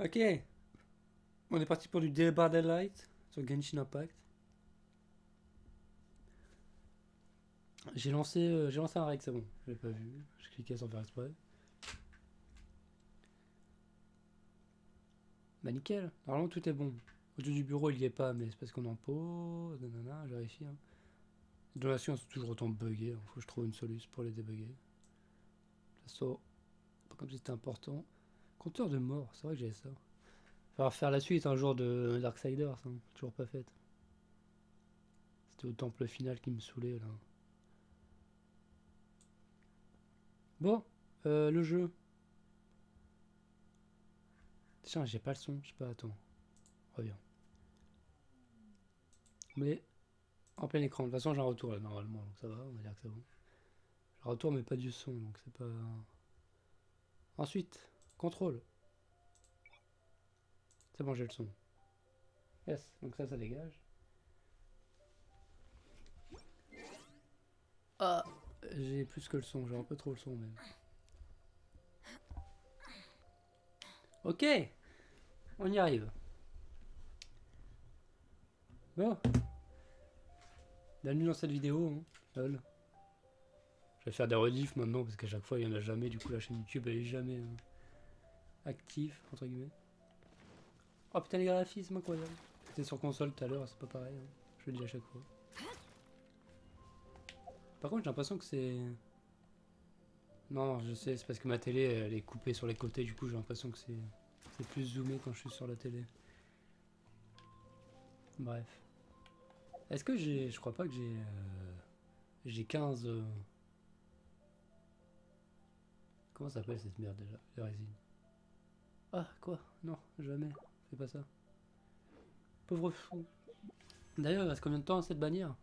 Ok, on est parti pour du Dead by Daylight sur Genshin Impact. J'ai lancé un rec, c'est bon. Je l'ai pas vu. Je cliquais sans faire exprès. Bah nickel. Normalement tout est bon. Au-dessus du bureau il y est pas, mais c'est parce qu'on en pose. Nanana, je vérifie. Hein. Les donations elles sont toujours autant buggées. Faut que je trouve une solution pour les débugger. De toute façon, pas comme si c'était important. Compteur de mort, c'est vrai que j'avais ça. Falloir faire la suite un jour de Darksiders, hein. Toujours pas faite. C'était au temple final qui me saoulait là. Bon, le jeu. Tiens, j'ai pas le son, je sais pas, attends. Reviens. Mais en plein écran. De toute façon, j'ai un retour là normalement, donc ça va, on va dire que c'est bon. J'ai un retour, mais pas du son, donc c'est pas. Ensuite, contrôle. C'est bon, j'ai le son. Yes, donc ça dégage. Ah, j'ai plus que le son, j'ai un peu trop le son même. Ok, on y arrive. Bon, bienvenue dans cette vidéo. Hein. Lol. Je vais faire des rediffs maintenant parce qu'à chaque fois il y en a jamais, du coup la chaîne YouTube elle est jamais active, entre guillemets. Oh putain, les graphismes incroyable. C'était sur console tout à l'heure, c'est pas pareil. Hein. Je le dis à chaque fois. Par contre, j'ai l'impression que c'est. Non, je sais, c'est parce que ma télé elle est coupée sur les côtés, du coup j'ai l'impression que c'est plus zoomé quand je suis sur la télé. Bref. Est-ce que j'ai. Je crois pas que j'ai. J'ai 15. Comment ça s'appelle cette merde déjà? La résine. Ah, quoi? Non, jamais. Fais pas ça. Pauvre fou. D'ailleurs, il reste combien de temps à cette bannière?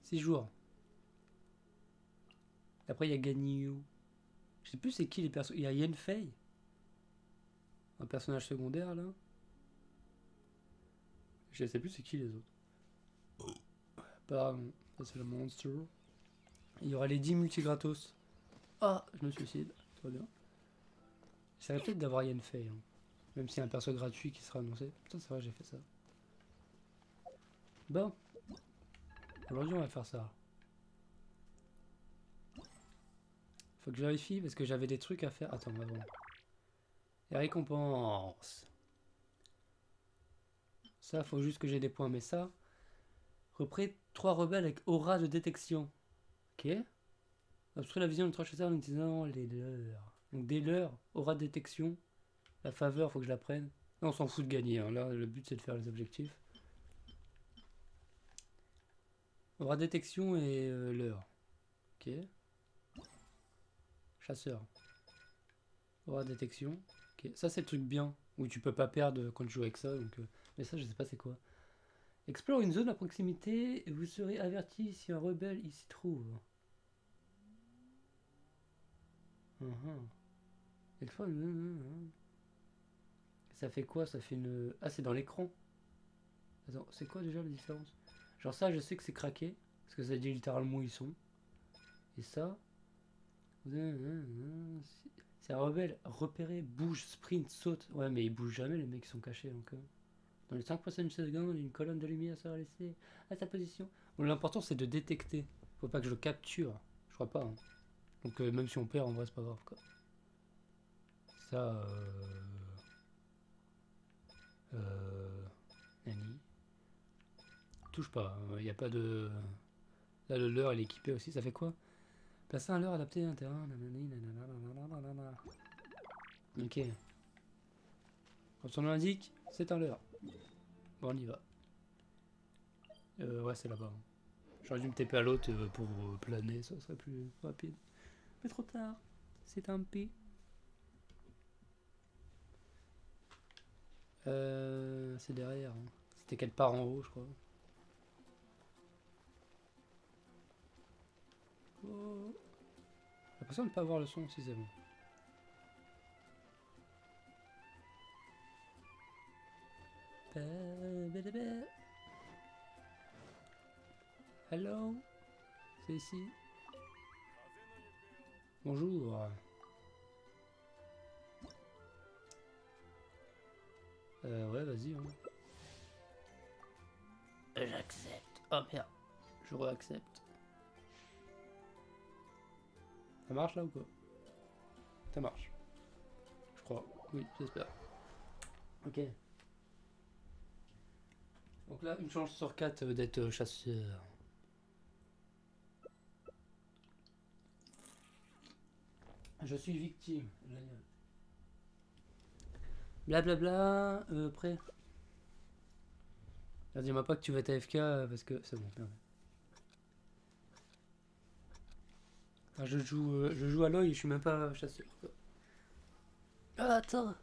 6 jours. Après, il y a Ganyu. Je sais plus c'est qui les personnes. Il y a Yenfei, un personnage secondaire là. Je sais plus c'est qui les autres. Pardon, ça c'est le monster. Il y aura les 10 multigratos. Ah, je me suicide. Tout va bien. J'essaierai peut-être d'avoir Yenfei. Hein. Même s'il y a un perso gratuit qui sera annoncé. Putain, c'est vrai, j'ai fait ça. Bon, aujourd'hui on va faire ça. Faut que je vérifie parce que j'avais des trucs à faire. Attends, avant. Les récompenses. Ça, faut juste que j'ai des points. Mais ça, repris 3 rebelles avec aura de détection. Ok. Obstruer la vision de 3 chasseurs en utilisant les leurs. Donc des leurs, aura de détection. La faveur, faut que je la prenne. Non, on s'en fout de gagner. Hein. Là, le but c'est de faire les objectifs. Aura de détection et leurre. Ok. Chasseur. Aura de détection. Ok. Ça, c'est le truc bien. Où tu peux pas perdre quand tu joues avec ça. Donc, mais ça, je sais pas c'est quoi. Explore une zone à proximité et vous serez averti si un rebelle y s'y trouve. Explore une... Ça fait quoi? Ça fait une... Ah, c'est dans l'écran. Attends, c'est quoi déjà la différence? Genre ça, je sais que c'est craqué. Parce que ça dit littéralement où ils sont. Et ça... C'est un rebelle. Repérer, bouge, sprint, saute. Ouais, mais ils bougent jamais, les mecs qui sont cachés. Donc, dans les 5 prochaines secondes, une colonne de lumière sera laissée à sa position. Bon, l'important, c'est de détecter. Faut pas que je le capture. Je crois pas. Hein. Donc, même si on perd, en vrai, c'est pas grave. Quoi. Ça... Nani. Touche pas. Il n'y a pas de... Là, le leurre, il est équipé aussi. Ça fait quoi? Placer un leurre adapté à un terrain. Ok. Comme son nom l'indique, c'est un leurre. Bon, on y va. Ouais, c'est là-bas. J'aurais dû me taper à l'autre pour planer, ça serait plus rapide. Mais trop tard. C'est un P. C'est derrière. Hein. C'était quelque part en haut, je crois. Oh. J'ai l'impression de ne pas avoir le son si c'est bon. Hello. C'est ici. Bonjour. Ouais, vas-y. Hein. J'accepte. Oh merde. Je réaccepte. Ça marche là ou quoi? Ça marche. Je crois. Oui, j'espère. Ok. Donc là, une chance sur 4 d'être chasseur. Je suis victime. Génial. Blablabla. Prêt. Dis-moi pas que tu vas être AFK parce que c'est bon. Merde. Enfin, je joue à l'œil et je suis même pas chasseur. Quoi. Ah, attends.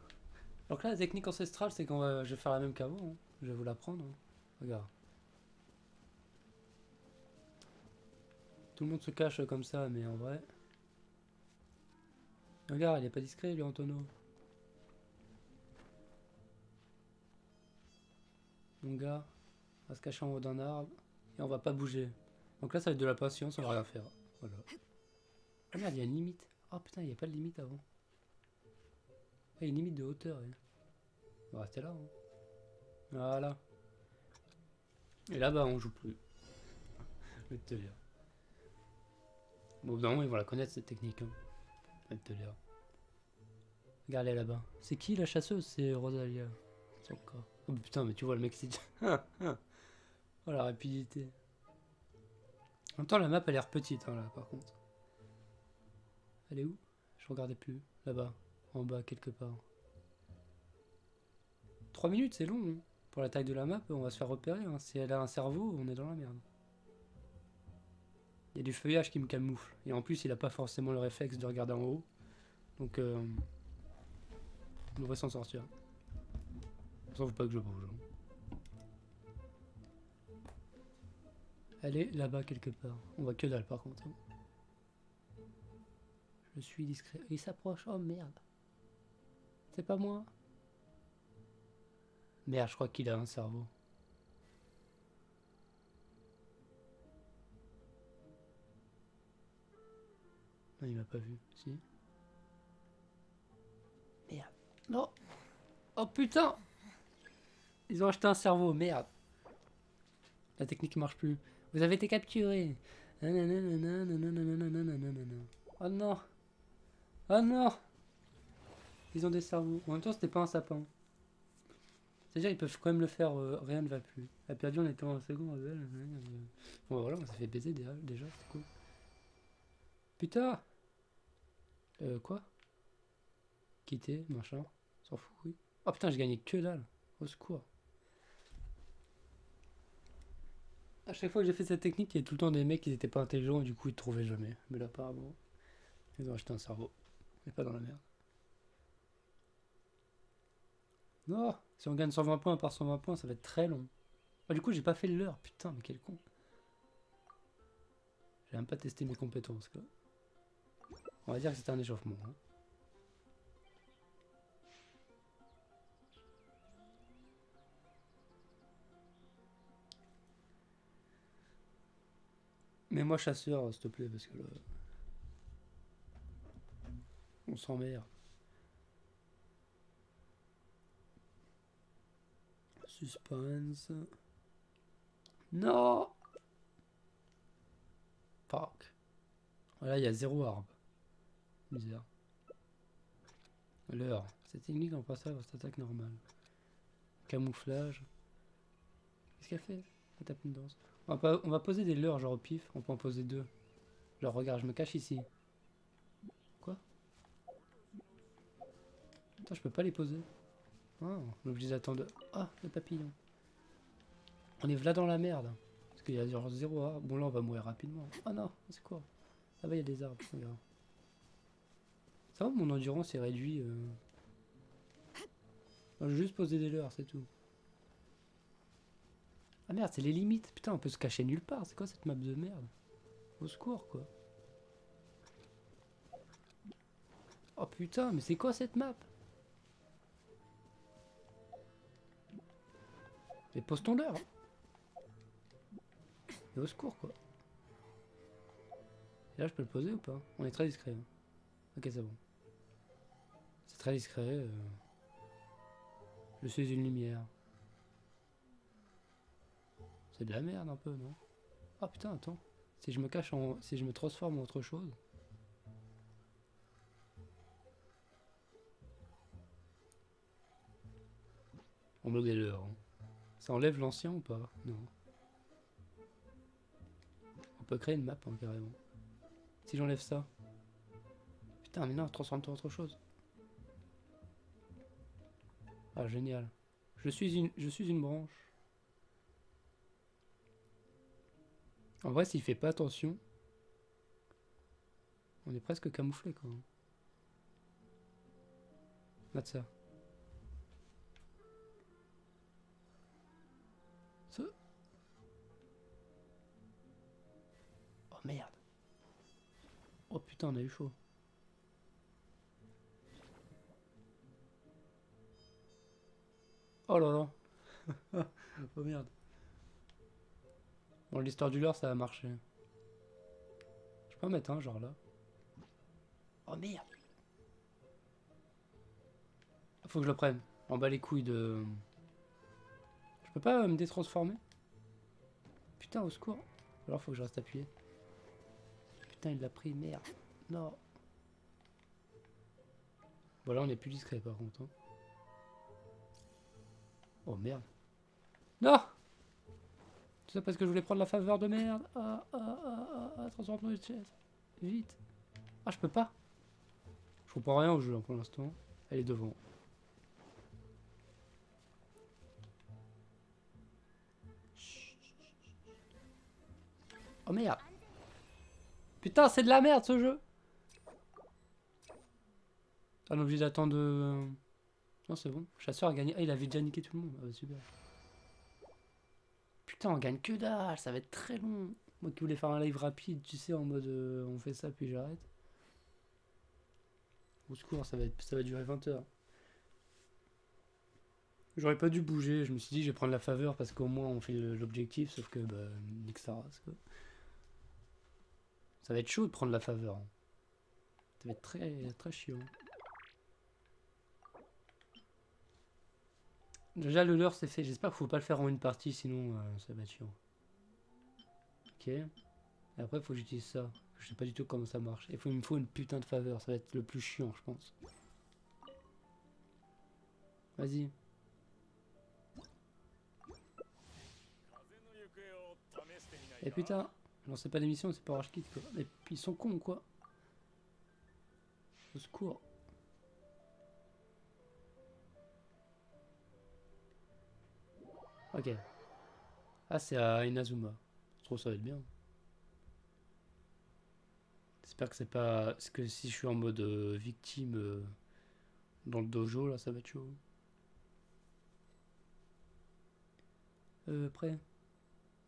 Donc là, la technique ancestrale, c'est je vais faire la même qu'avant. Hein. Je vais vous l'apprendre. Hein. Regarde. Tout le monde se cache comme ça, mais en vrai... Regarde, il est pas discret, lui, Antonio. Mon gars, on va se cacher en haut d'un arbre et on va pas bouger. Donc là, ça va être de la patience, on va rien faire. Voilà. Ah merde, il y a une limite. Oh putain, il n'y a pas de limite avant. Ah, il y a une limite de hauteur. Ouais. On va rester là. Hein. Voilà. Et là-bas, on joue plus. Je vais te dire. Bon, non, ils vont la connaître cette technique. Hein. Je vais te dire. Regardez là-bas. C'est qui la chasseuse? C'est Rosalia. Son corps. Oh putain, mais tu vois le mec, c'est. Oh la rapidité. En même temps, la map a l'air petite, hein, là, par contre. Elle est où? Je regardais plus. Là-bas. En bas, quelque part. 3 minutes, c'est long. Hein. Pour la taille de la map, on va se faire repérer. Hein. Si elle a un cerveau, on est dans la merde. Il y a du feuillage qui me camoufle. Et en plus, il a pas forcément le réflexe de regarder en haut. Donc, on devrait s'en sortir. Ça faut pas que je bouge. Hein. Elle est là-bas quelque part. On voit que dalle par contre. Hein. Je suis discret. Il s'approche. Oh merde. C'est pas moi. Merde, je crois qu'il a un cerveau. Non, il m'a pas vu. Si. Merde. Non. Oh putain. Ils ont acheté un cerveau. Merde. La technique marche plus. Vous avez été capturé. Oh non. Oh non. Ils ont des cerveaux. En même temps, c'était pas un sapin. C'est-à-dire, ils peuvent quand même le faire, rien ne va plus. Elle a perdu en étant en second. Bon, voilà, on s'est fait baiser déjà, c'est cool. Putain. Quoi? Quitter, machin. S'en fout, oui. Oh putain, j'ai gagné que dalle. Au secours. À chaque fois que j'ai fait cette technique, il y a tout le temps des mecs qui étaient pas intelligents et du coup ils trouvaient jamais. Mais là, apparemment, ils ont acheté un cerveau. Mais pas dans la merde. Non, si on gagne 120 points par 120 points, ça va être très long. Ah, du coup, j'ai pas fait l'heure. Putain, mais quel con. J'ai même pas testé mes compétences, quoi. On va dire que c'était un échauffement. Hein. Mais moi, chasseur, s'il te plaît, parce que là. On s'emmerde. Suspense. Non! Fuck. Voilà, il y a 0 arbre. Misère. L'heure. Cette technique en passant à votre attaque normale. Camouflage. Qu'est-ce qu'elle fait? Elle tape une danse. On va poser des leurres, genre au pif. On peut en poser 2. Genre, regarde, je me cache ici. Quoi? Attends, je peux pas les poser. Ah, on est obligé d'attendre. Ah, le papillon. On est là dans la merde. Parce qu'il y a genre 0 arbre. Bon, là, on va mourir rapidement. Oh non, c'est quoi? Ah bah, il y a des arbres. Regarde. Ça va, mon endurance est réduit. Je vais juste poser des leurres, c'est tout. Ah merde, c'est les limites. Putain, on peut se cacher nulle part. C'est quoi cette map de merde? Au secours, quoi. Oh putain, mais c'est quoi cette map? Mais pose ton leurre. Et au secours, quoi. Et là, je peux le poser ou pas? On est très discret. Hein. Ok, c'est bon. C'est très discret. Je suis une lumière. C'est de la merde un peu, non? Ah putain, attends. Si je me cache en... Si je me transforme en autre chose... En mode l'heure. Hein. Ça enlève l'ancien ou pas? Non. On peut créer une map, hein, carrément. Si j'enlève ça... Putain, mais non, transforme-toi en autre chose. Ah, génial. Je suis une branche. En vrai, s'il fait pas attention, on est presque camouflé, quoi. Regarde ça. Ça. Oh merde. Oh putain, on a eu chaud. Oh là là. Oh merde. Bon, l'histoire du leurre, ça a marché. Je peux en mettre un, genre là. Oh merde. Faut que je le prenne. En bas les couilles de... Je peux pas me détransformer? Putain, au secours. Alors faut que je reste appuyé. Putain, il l'a pris, merde. Non. Bon, là, on est plus discret, par contre. Hein. Oh merde. Non! Tout ça parce que je voulais prendre la faveur de merde. Transforme-toi une chaise. Vite. Ah, je peux pas. Je comprends rien au jeu, hein, pour l'instant. Elle est devant. Oh merde. Putain, c'est de la merde, ce jeu. Ah, on est obligé d'attendre... Non, c'est bon. Chasseur a gagné. Ah, il avait déjà niqué tout le monde. Ah, bah, super. Putain, on gagne que dalle. Ça va être très long. Moi qui voulais faire un live rapide, tu sais, en mode on fait ça puis j'arrête. Au secours, ça va durer 20 heures. J'aurais pas dû bouger. Je me suis dit, je vais prendre la faveur parce qu'au moins on fait l'objectif. Sauf que, bah, nique sa race, quoi. Ça va être chaud de prendre la faveur. Hein. Ça va être très, très chiant. Déjà, le leurre, c'est fait. J'espère qu'il faut pas le faire en une partie, sinon ça va être chiant. Ok. Et après, il faut que j'utilise ça. Je sais pas du tout comment ça marche. Il me faut une putain de faveur. Ça va être le plus chiant, je pense. Vas-y. Et putain, lancez pas d'émission, c'est pas Rage Kit, quoi. Mais ils sont cons, quoi. Au secours. Ok. Ah, c'est à Inazuma. Je trouve ça va être bien. J'espère que c'est pas... Parce que si je suis en mode victime dans le dojo, là, ça va être chaud. Prêt.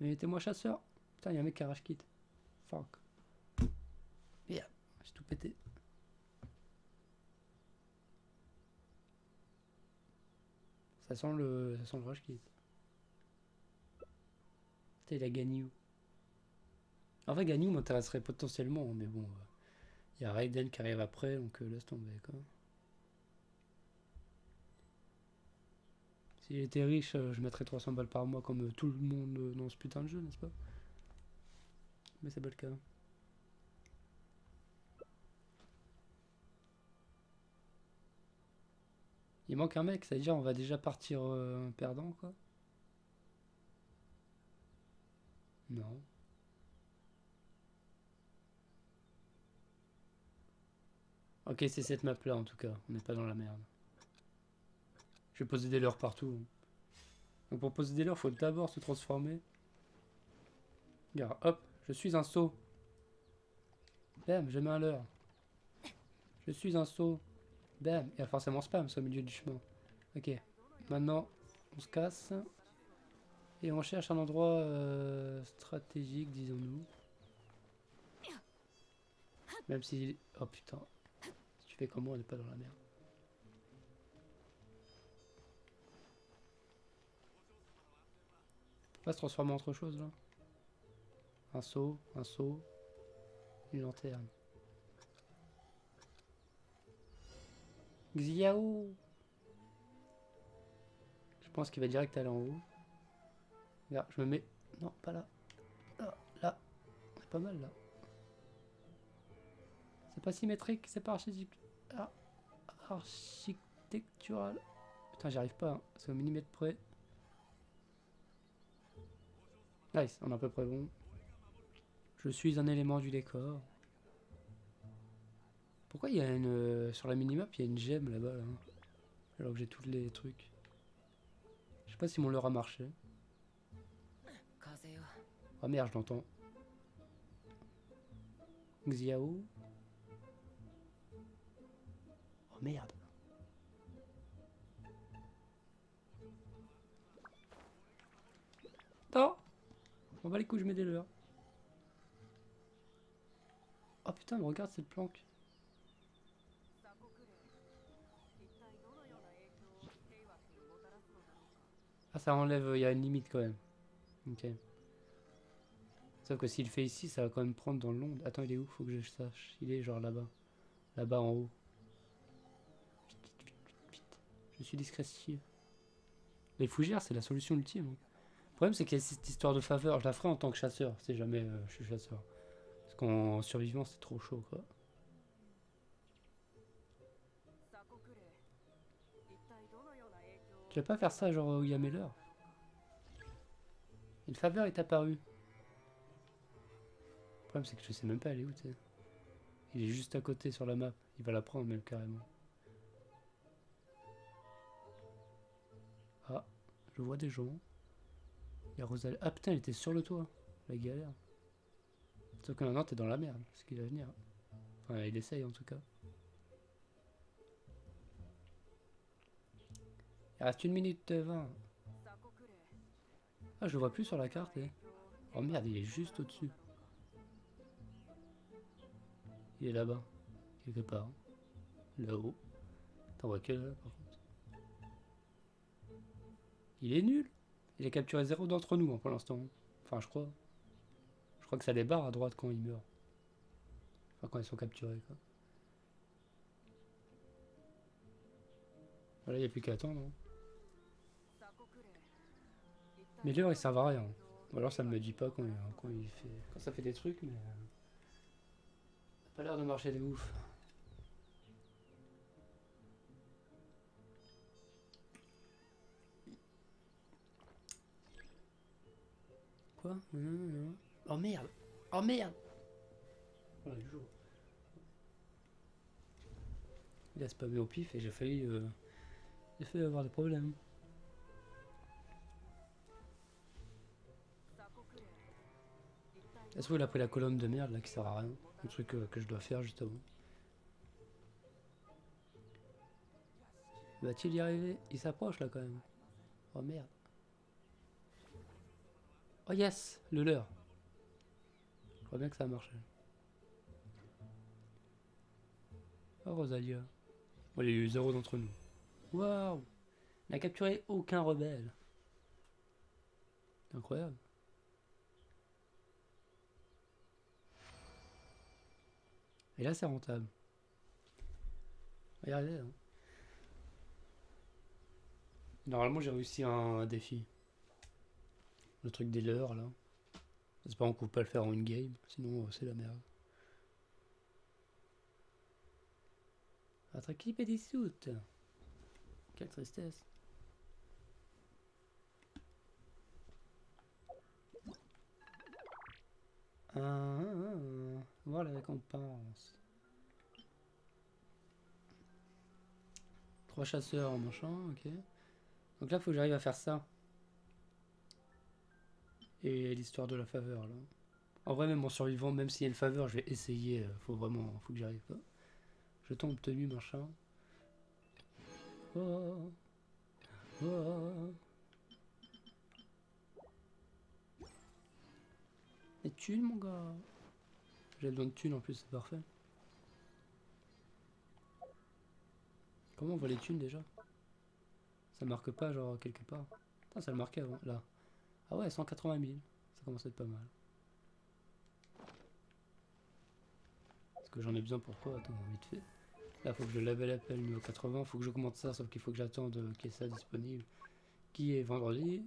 Mettez-moi chasseur. Putain, y'a un mec qui a Rage Kit. Fuck. Merde, j'ai tout pété. Ça sent le Rage Kit. Putain, il a gagné où? En vrai, Ganyu m'intéresserait potentiellement, mais bon, il y a Raiden qui arrive après, donc laisse tomber, quoi. Si j'étais riche, je mettrais 300 balles par mois comme tout le monde dans ce putain de jeu, n'est-ce pas? Mais c'est pas le cas. Il manque un mec, ça veut dire on va déjà partir perdant, quoi. Non. Ok, c'est cette map là en tout cas, on n'est pas dans la merde. Je vais poser des leurres partout. Donc pour poser des leurres, il faut d'abord se transformer. Regarde, hop, je suis un sot. Bam, je mets un leurre. Je suis un sot. Bam, il y a forcément spam au milieu du chemin. Ok, maintenant on se casse. Et on cherche un endroit stratégique, disons-nous. Même si... Oh putain. Si tu fais comme moi, on n'est pas dans la merde. On peut pas se transformer en autre chose là. Un seau, une lanterne. Xiao. pense qu'il va direct aller en haut. Regarde, je me mets... Non, pas là. Là, là. C'est pas mal, là. C'est pas symétrique, c'est pas architectural. Putain, j'y arrive pas, hein. C'est au millimètre près. Nice, on est à peu près bon. Je suis un élément du décor. Pourquoi il y a une... sur la minimap, il y a une gemme là-bas, là, hein, alors que j'ai tous les trucs. Je sais pas si mon leurre a marché. Oh merde, je l'entends. Xiao. Oh merde. Non. On va les coups, je mets des leurres. Oh putain, mais regarde cette planque. Ah, ça enlève, il y a une limite quand même. Ok. Sauf que s'il le fait ici, ça va quand même prendre dans le long. Attends, il est où? Faut que je sache. Il est genre là-bas. Là-bas en haut. Vite, vite, vite, vite, vite. Je suis discrétive. Les fougères, c'est la solution ultime. Le problème, c'est qu'il y a cette histoire de faveur. Je la ferai en tant que chasseur, si jamais je suis chasseur. Parce qu'en survivant, c'est trop chaud, quoi. Tu vas pas faire ça, genre où il y a mes leurres. Une faveur est apparue. Le problème, c'est que je sais même pas aller où, tu sais. Il est juste à côté sur la map. Il va la prendre, même, carrément. Ah, je vois des gens. Il y a Rosalie. Ah putain, il était sur le toit. La galère. Sauf que maintenant, t'es dans la merde. Parce qu'il va venir. Enfin, il essaye, en tout cas. Il reste 1 minute 20. Ah, je le vois plus sur la carte, eh. Oh merde, il est juste au-dessus. Il est là-bas. Quelque part. Là-haut. T'en vois que là, par contre. Il est nul. Il a capturé 0 d'entre nous, hein, pour l'instant. Enfin, je crois. Je crois que ça les barre à droite quand ils meurent. Enfin, quand ils sont capturés, quoi. Voilà, il n'y a plus qu'à attendre. Hein. Mais l'heure, il servent à rien. Ou alors, ça me dit pas quand il fait... Quand ça fait des trucs, mais... ça a pas l'air de marcher de ouf. Quoi? Oh merde! Oh merde! Oh, le jour. Il a spammé au pif et j'ai failli avoir des problèmes. Est-ce qu'il a pris la colonne de merde là qui sert à rien? Le truc que je dois faire justement. Va-t-il y arriver? Il s'approche là quand même. Oh merde. Oh yes! Le leurre. Je crois bien que ça a marché. Oh Rosalia. Bon, il y a eu 0 d'entre nous. Waouh! Il n'a capturé aucun rebelle. C'est incroyable. Et là c'est rentable. Regardez. Hein. Normalement j'ai réussi un défi. Le truc des leurres là. J'espère qu'on peut pas le faire en in-game, sinon c'est la merde. Votre équipe est dissoute. Quelle tristesse. Voir les récompenses. 3 chasseurs, machin, ok. Donc là, faut que j'arrive à faire ça. Et l'histoire de la faveur, là. En vrai, même en survivant, même s'il y a une faveur, je vais essayer. Faut que j'arrive. Jeton obtenu, machin. Oh, oh. Les thunes, mon gars. J'ai besoin de thunes en plus, c'est parfait. Comment on voit les thunes déjà? Ça marque pas, genre, quelque part. Putain, ça le marquait avant, là. Ah ouais, 180 000. Ça commence à être pas mal. Parce que j'en ai besoin pour quoi? Attends, vite fait. Là, faut que je level up le niveau 80. Faut que j'augmente ça, sauf qu'il faut que j'attende qu'il y ait ça disponible. qui est vendredi.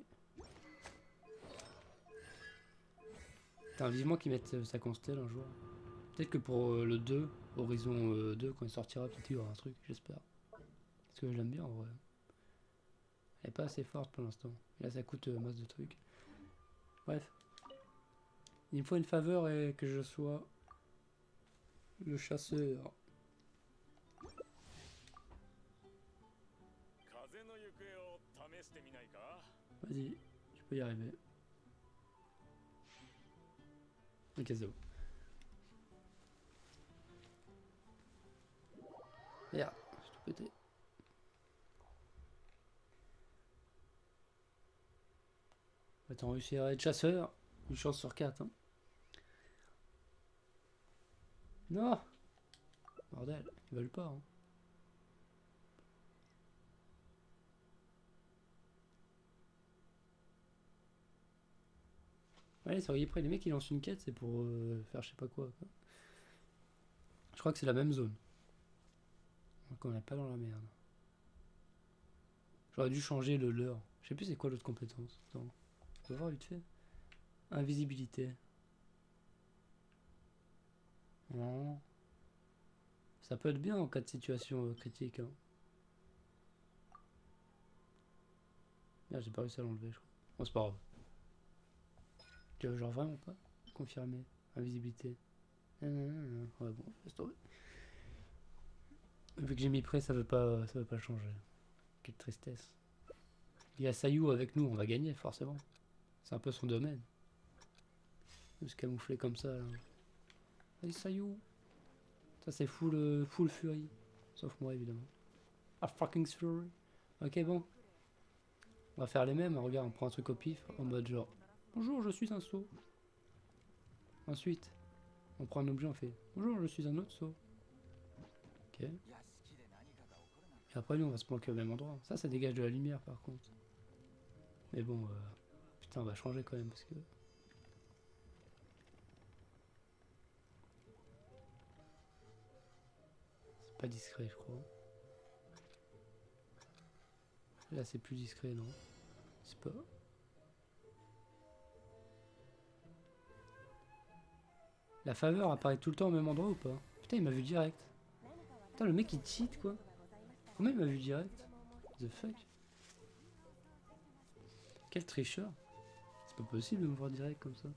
Putain, vivement qu'ils mettent ça constelle un jour. Peut-être que pour le 2, Horizon 2, quand il sortira, peut-être qu'il y aura un truc, j'espère. Parce que je l'aime bien en vrai. Elle est pas assez forte pour l'instant. Et là, ça coûte masse de trucs. Bref. Il me faut une faveur et que je sois le chasseur. Vas-y, tu peux y arriver. Ok, c'est bon. Merde, j'ai tout pété. Attends, réussir à être chasseur. Une chance sur 4. Hein. Non! Bordel, ils veulent pas. Hein. Allez, soyez prêts, les mecs ils lancent une quête, c'est pour faire je sais pas quoi. Je crois que c'est la même zone. Donc on n'est pas dans la merde. J'aurais dû changer le leur. Je sais plus c'est quoi l'autre compétence. Attends, on peut voir vite fait. Invisibilité. Non. Ça peut être bien en cas de situation critique. Hein. Merde, j'ai pas réussi à l'enlever, je crois. Bon, c'est pas grave. Tu veux genre vraiment pas confirmer. Invisibilité. Ouais, bon, laisse tomber. Vu que j'ai mis prêt, ça veut pas changer. Quelle tristesse. Il y a Sayou avec nous, on va gagner forcément. C'est un peu son domaine. De se camoufler comme ça. Là. Allez Sayou. Ça c'est full fury. Sauf moi évidemment. Ah fucking fury. Ok bon. On va faire les mêmes. Regarde, on prend un truc au pif en mode genre. Bonjour, je suis un sot. Ensuite, on prend un objet, on fait. Bonjour, je suis un autre sot. Ok. Et après nous on va se planquer au même endroit. Ça dégage de la lumière par contre. Mais bon, putain, on va changer quand même parce que. C'est pas discret, je crois. Là, c'est plus discret, non? C'est pas. La faveur apparaît tout le temps au même endroit ou pas? Putain, il m'a vu direct. Putain, le mec il cheat quoi. Comment il m'a vu direct? The fuck? Quel tricheur. C'est pas possible de me voir direct comme ça.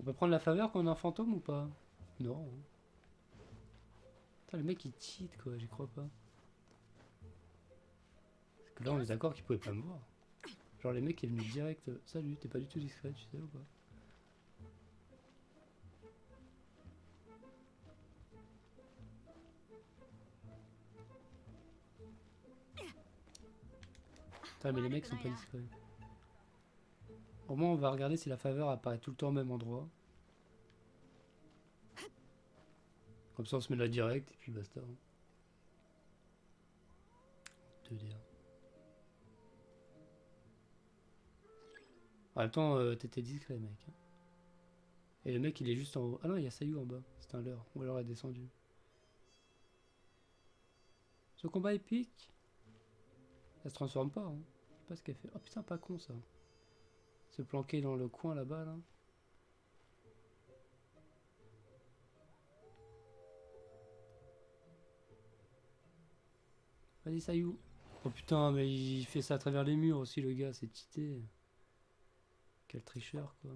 On peut prendre la faveur quand on est un fantôme ou pas? Non. Putain, le mec il cheat quoi, j'y crois pas. Parce que là on est d'accord qu'il pouvait pas me voir. Genre les mecs est venu direct. Salut, t'es pas du tout discret, tu sais ou pas? Putain, mais les mecs sont pas discrets. Au moins on va regarder si la faveur apparaît tout le temps au même endroit. Comme ça on se met là direct et puis basta. Hein. Te dire. En même temps, t'étais discret mec. Hein. Et le mec il est juste en haut. Ah non, il y a Sayou en bas. C'est un leurre. Ou alors elle est descendue. Ce combat épique. Elle se transforme pas. Hein. Je sais pas ce qu'elle fait. Oh putain, pas con ça. Se planquer dans le coin là-bas là. Vas-y Sayou. Oh putain, mais il fait ça à travers les murs aussi le gars. C'est cheaté. Quel tricheur quoi.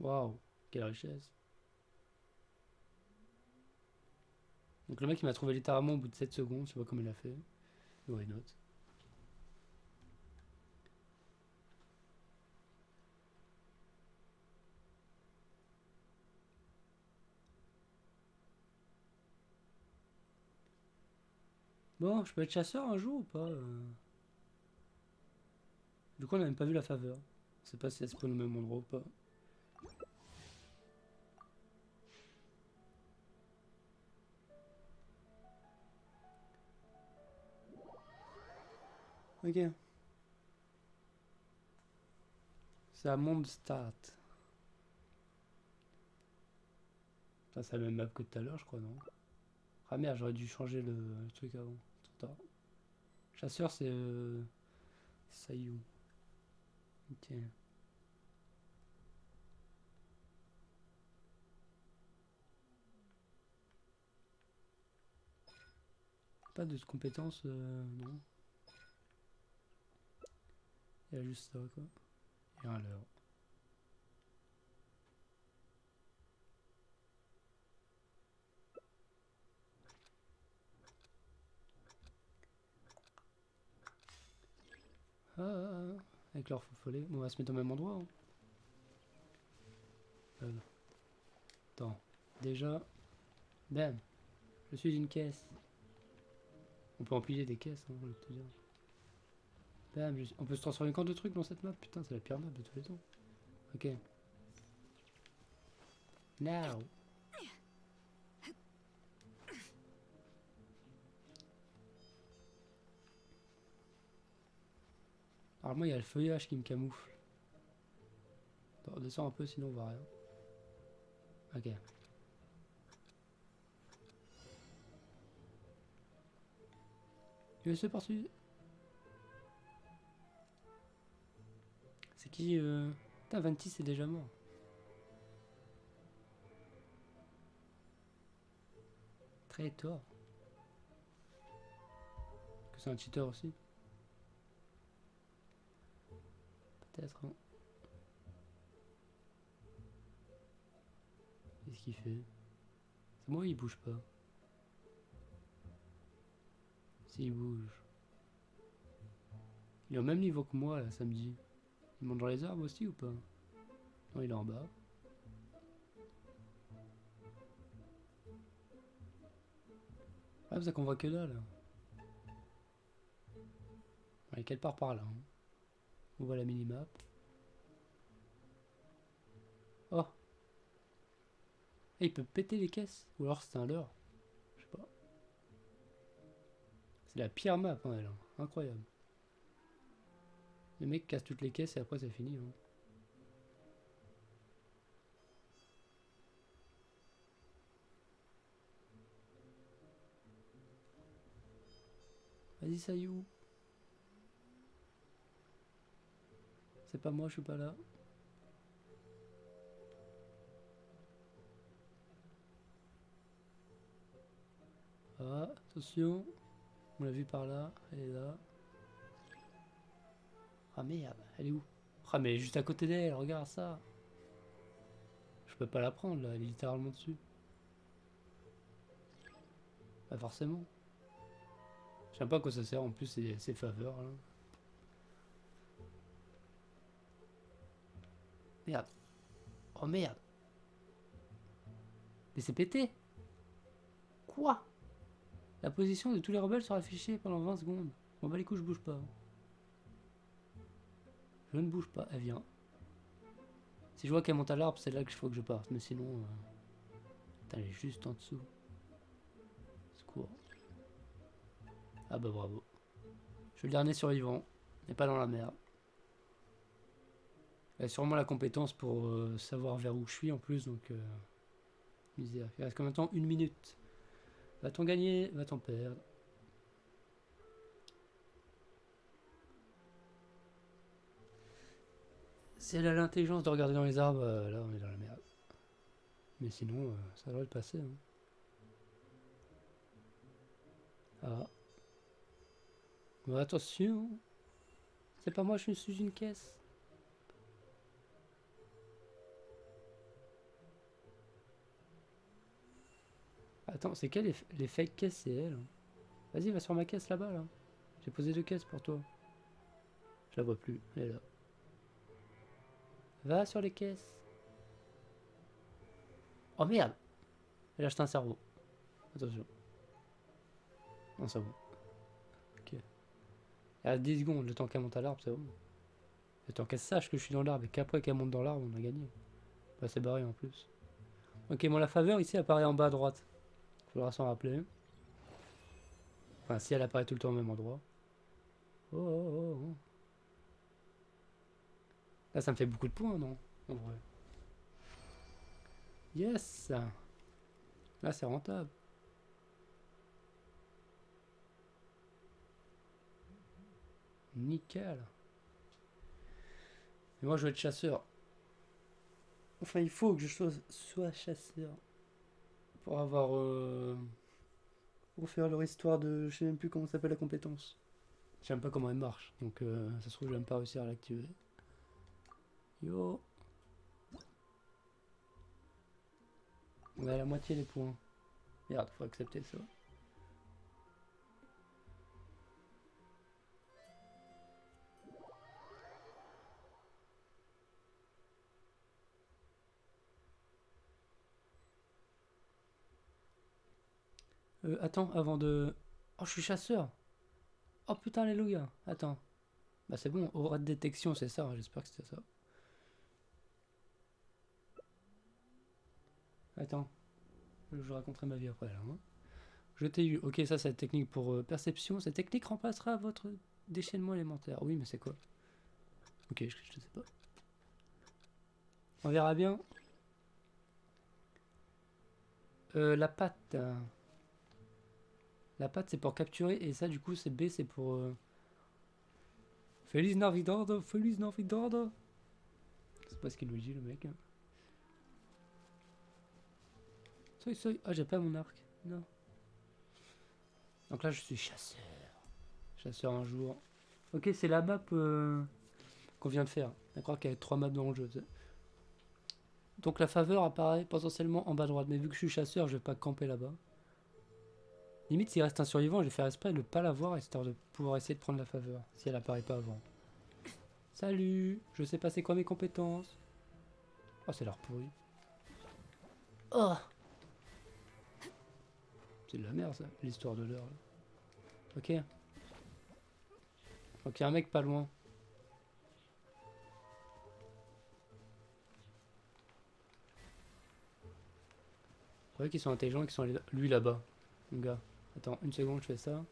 Waouh. Quelle richesse. Donc le mec il m'a trouvé littéralement au bout de 7 secondes. Je sais pas comment il a fait. Why not. Bon, je peux être chasseur un jour ou pas Du coup, on n'a même pas vu la faveur. Je sais pas si elle se peut au même endroit ou pas. Ok. C'est à Monde Start. Ça, c'est la même map que tout à l'heure, je crois, non? Ah merde, j'aurais dû changer le truc avant. Trop tard. Chasseur, c'est Sayu. Ok. Pas de compétences, non. Il y a juste ça, quoi. Et un leurre. Avec leur faux follet. Bon, on va se mettre au même endroit. Hein. Attends. Déjà. Bam. Je suis une caisse. On peut empiler des caisses, hein, je vais te dire. Bam. On peut se transformer en camp de trucs dans cette map. Putain, c'est la pire map de tous les temps. Ok. Now. Alors moi, il y a le feuillage qui me camoufle. Attends, on descend un peu, sinon on voit rien. Ok. C'est parti. C'est qui Putain, 26 c'est déjà mort. Très tort. Que c'est un cheater aussi. Peut-être. Hein. Qu'est-ce qu'il fait? C'est moi, il bouge pas. S'il bouge. Il est au même niveau que moi là, samedi. Il monte dans les arbres aussi ou pas? Non, il est en bas. Ah, ça qu'on voit que là, là. Il est quelque part par là. Hein. On voit la minimap. Oh! Et il peut péter les caisses. Ou alors c'est un leurre. Je sais pas. C'est la pire map, hein, elle. Hein. Incroyable. Le mec casse toutes les caisses et après c'est fini. Hein. Vas-y, Sayou. C'est pas moi, je suis pas là. Ah, attention. On l'a vu par là. Elle est là. Ah merde, elle est où? Ah mais elle est juste à côté d'elle, regarde ça. Je peux pas la prendre là, elle est littéralement dessus. Pas forcément. Je sais pas à quoi ça sert en plus ces faveurs là. Merde. Oh merde. Mais c'est pété. Quoi? La position de tous les rebelles sera affichée pendant 20 secondes. Bon bah les coups je bouge pas. Je ne bouge pas, elle vient. Si je vois qu'elle monte à l'arbre, c'est là qu'il faut que je parte. Mais sinon... Putain, elle est juste en dessous. Secours. Ah bah bravo. Je suis le dernier survivant. Et pas dans la merde. Elle a sûrement la compétence pour savoir vers où je suis en plus, donc... misère. Il reste combien de temps? 1 minute. Va-t-on gagner? Va-t-on perdre? Si elle a l'intelligence de regarder dans les arbres, là on est dans la merde. Mais sinon, ça devrait le passer. Hein. Ah. Bon, attention. C'est pas moi, je suis une caisse. Attends, c'est quelle les fake caisses? C'est elle. Hein. Vas-y, va sur ma caisse là-bas. Là. J'ai posé 2 caisses pour toi. Je la vois plus. Elle est là. Va sur les caisses. Oh merde! Elle a acheté un cerveau. Attention. Non, c'est bon. Ok. Elle a 10 secondes, le temps qu'elle monte à l'arbre, c'est bon. Le temps qu'elle sache que je suis dans l'arbre et qu'après qu'elle monte dans l'arbre, on a gagné. Bah, c'est barré en plus. Ok, bon, la faveur ici apparaît en bas à droite. Faudra s'en rappeler. Enfin, si elle apparaît tout le temps au même endroit. Oh, oh, oh, oh. Là, ça me fait beaucoup de points, non? En vrai. Yes! Là, c'est rentable. Nickel. Et moi je veux être chasseur. Enfin il faut que je sois chasseur. Pour avoir... pour faire leur histoire de... Je sais même plus comment s'appelle la compétence. Je sais même pas comment elle marche. Donc ça se trouve je vais même pas réussir à l'activer. Yo. On est à la moitié des points. Merde, faut accepter ça. Attends, avant de... Oh, je suis chasseur. Oh putain, alléluia. Attends. Bah c'est bon, aura de détection, c'est ça. J'espère que c'était ça. Attends. Je raconterai ma vie après là. Hein. Je t'ai eu. Ok, ça c'est la technique pour perception. Cette technique remplacera votre déchaînement élémentaire. Oui, mais c'est quoi? Ok, je sais pas. On verra bien. La patte. La patte c'est pour capturer et ça du coup c'est B, c'est pour... Feliz Navidad, Feliz Navidad. C'est pas ce qu'il nous dit le mec. Soy. Ah, j'ai pas mon arc. Non. Donc là je suis chasseur. Chasseur un jour. Ok, c'est la map qu'on vient de faire. D'accord qu'il y a 3 maps dans le jeu. Donc la faveur apparaît potentiellement en bas à droite. Mais vu que je suis chasseur, je vais pas camper là-bas. Limite, s'il reste un survivant, je vais faire exprès de ne pas la voir, histoire de pouvoir essayer de prendre la faveur. Si elle apparaît pas avant. Salut. Je sais pas c'est quoi mes compétences. Oh, c'est l'air pourri. Oh. C'est de la merde ça, l'histoire de l'heure. Ok. Ok, un mec pas loin. Vous voyez qu'ils sont intelligents et qu'ils sont allés lui là-bas. Mon gars. Attends, une seconde, je fais ça.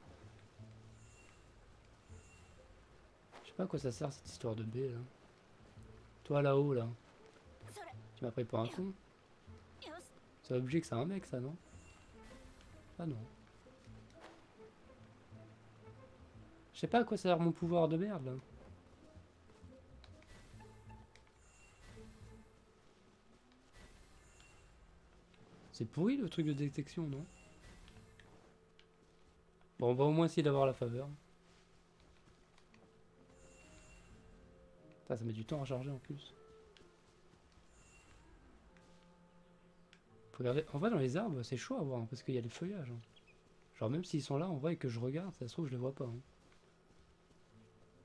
Je sais pas à quoi ça sert cette histoire de B là. Toi là-haut là. Tu m'as pris pour un con. C'est obligé que c'est un mec ça, non? Ah non. Je sais pas à quoi ça sert mon pouvoir de merde là. C'est pourri le truc de détection, non? Bon, on va au moins essayer d'avoir la faveur. Ça met du temps à charger en plus. Faut regarder. En vrai, dans les arbres, c'est chaud à voir hein, parce qu'il y a les feuillages. Hein. Genre, même s'ils sont là en vrai et que je regarde, ça se trouve, je les vois pas. Hein.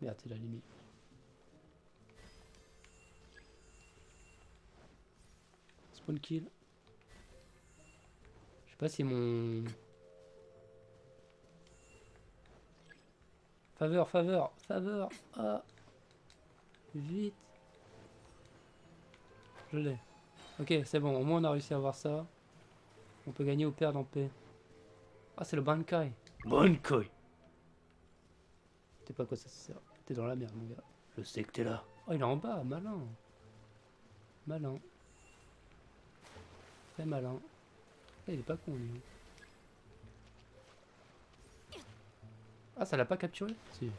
Merde, c'est la limite. Spawn kill. Je sais pas si mon. Faveur. Ah. Vite. Je l'ai. Ok, c'est bon, au moins on a réussi à avoir ça. On peut gagner ou perdre en paix. Ah, c'est le Bankai. Bankai. T'es pas à quoi ça sert. T'es dans la merde, mon gars. Je sais que t'es là. Oh, il est en bas, malin. Malin. Très malin. Ah, il est pas con, lui. Ah, ça l'a pas capturé? Si.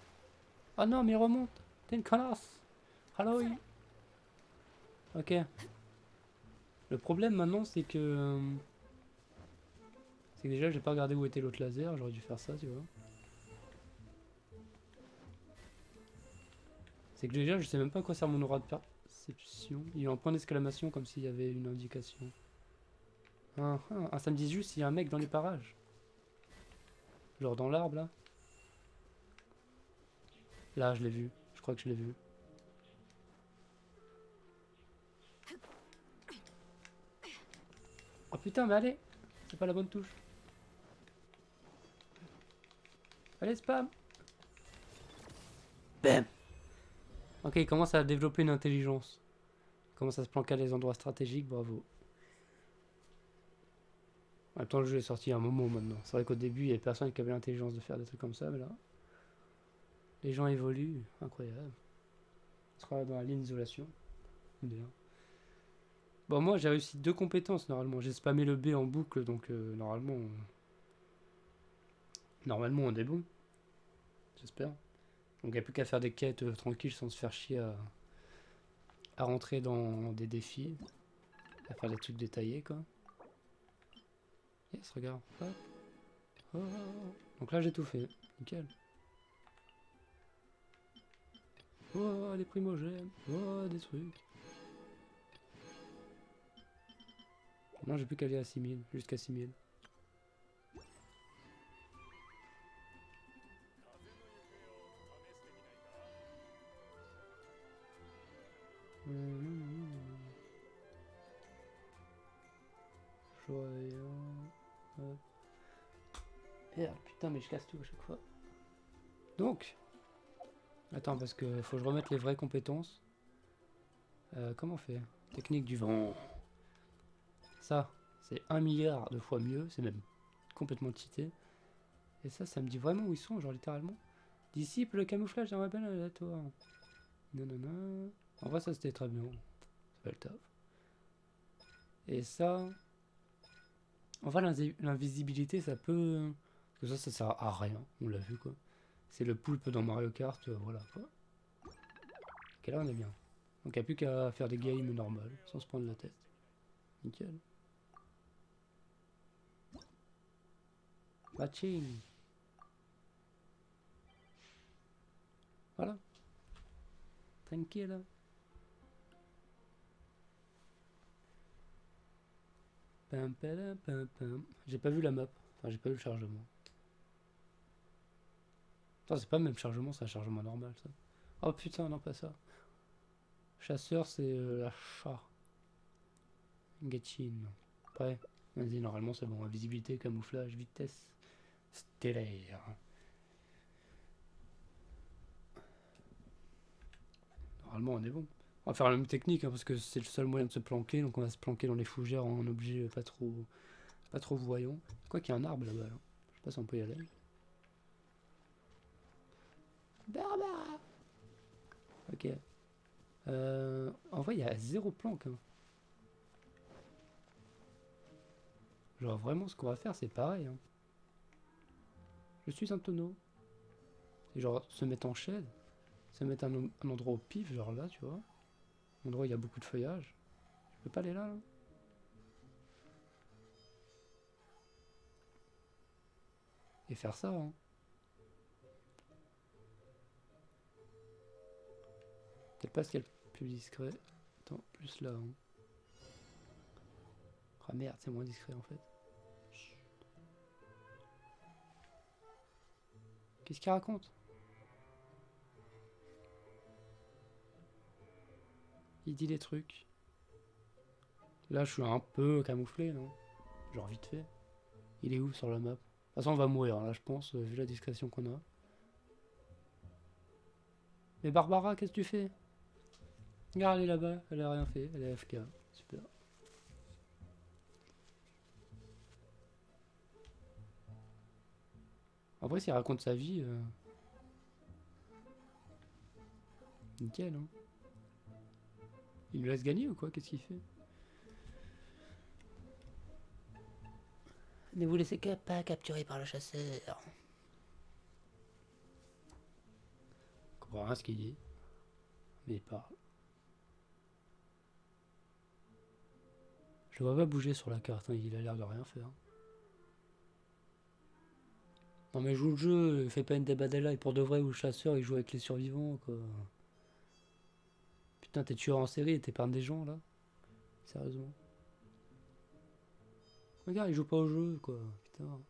Ah non, mais il remonte. T'es une connasse. Hello. Ok. Le problème maintenant, c'est que... c'est que déjà, j'ai pas regardé où était l'autre laser. J'aurais dû faire ça, tu vois. C'est que déjà, je sais même pas à quoi sert mon aura de perception. Il y a un point d'exclamation comme s'il y avait une indication. Ah, ça me dit juste s'il y a un mec dans les parages. Genre dans l'arbre, là. Là, je l'ai vu. Je crois que je l'ai vu. Oh putain, mais allez. C'est pas la bonne touche. Allez, spam. Bam. Ok, il commence à développer une intelligence. Il commence à se planquer à des endroits stratégiques, bravo. En même temps, le jeu est sorti il y a un moment maintenant. C'est vrai qu'au début, il y avait personne qui avait l'intelligence de faire des trucs comme ça, mais là... les gens évoluent, incroyable. On sera dans la ligne d'isolation. Bien. Bon, moi, j'ai réussi 2 compétences, normalement. J'ai spammé le B en boucle, donc normalement, on est bon. J'espère. Donc il n'y a plus qu'à faire des quêtes tranquilles sans se faire chier à rentrer dans des défis. À faire des trucs détaillés quoi. Yes, regarde. Hop. Oh, oh, oh. Donc là j'ai tout fait. Nickel. Oh, les primogènes. Oh, des trucs. Non, j'ai plus qu'à aller à 6000. Jusqu'à 6000. Joyeux. Hop. Merde, putain, mais je casse tout à chaque fois. Donc. Attends, parce que faut que je remette les vraies compétences. Comment on fait? Technique du vent. Ça, c'est 1 milliard de fois mieux. C'est même complètement cheaté. Et ça me dit vraiment où ils sont, genre littéralement. Disciple, le camouflage d'un rebelle aléatoire. Non. En vrai, ça c'était très bien. Ça fait le taf. Et ça. En vrai, l'invisibilité, ça peut. Parce que ça sert à rien. On l'a vu quoi. C'est le poulpe dans Mario Kart, voilà quoi. Ok, là on est bien. Donc il n'y a plus qu'à faire des games normales, sans se prendre la tête. Nickel. Matching. Voilà. Tranquille. Pam, pam, pam, pam. J'ai pas vu la map. Enfin, j'ai pas vu le chargement. Attends, c'est pas le même chargement, c'est un chargement normal ça. Oh putain, non, pas ça. Chasseur, c'est la chat. Getchin. Après, vas-y, normalement c'est bon. Invisibilité, camouflage, vitesse. Stellaire. Normalement, on est bon. On va faire la même technique hein, parce que c'est le seul moyen de se planquer. Donc on va se planquer dans les fougères en objet pas trop voyant. Quoi qu'il y a un arbre là-bas. Là. Je sais pas si on peut y aller. Barbara. Ok. En vrai, il y a zéro planque. Hein. Genre vraiment, ce qu'on va faire, c'est pareil. Hein. Je suis un tonneau. C'est genre se mettre en chaise, se mettre un endroit au pif, genre là, tu vois. Un endroit où il y a beaucoup de feuillage. Je peux pas aller là, là. Et faire ça, hein. Peut-être pas ce qu'il y a le plus discret. Attends, plus là. Hein. Ah merde, c'est moins discret en fait. Qu'est-ce qu'il raconte? Il dit des trucs. Là, je suis un peu camouflé, non? Genre vite fait. Il est où sur la map? De toute façon, on va mourir là, je pense, vu la discrétion qu'on a. Mais Barbara, qu'est-ce que tu fais? Regarde, elle est là-bas, elle a rien fait, elle est AFK. Super. En vrai, s'il raconte sa vie, nickel, hein. Il nous laisse gagner ou quoi? Qu'est-ce qu'il fait? Ne vous laissez pas capturer par le chasseur. Je comprends rien ce qu'il dit. Mais il parle. Je le vois pas bouger sur la carte, hein. Il a l'air de rien faire. Non mais joue le jeu, fais pas une débadella et pour de vrai où le chasseur il joue avec les survivants quoi. Putain t'es tueur en série et t'épargnes des gens là. Sérieusement. Regarde il joue pas au jeu quoi. Putain.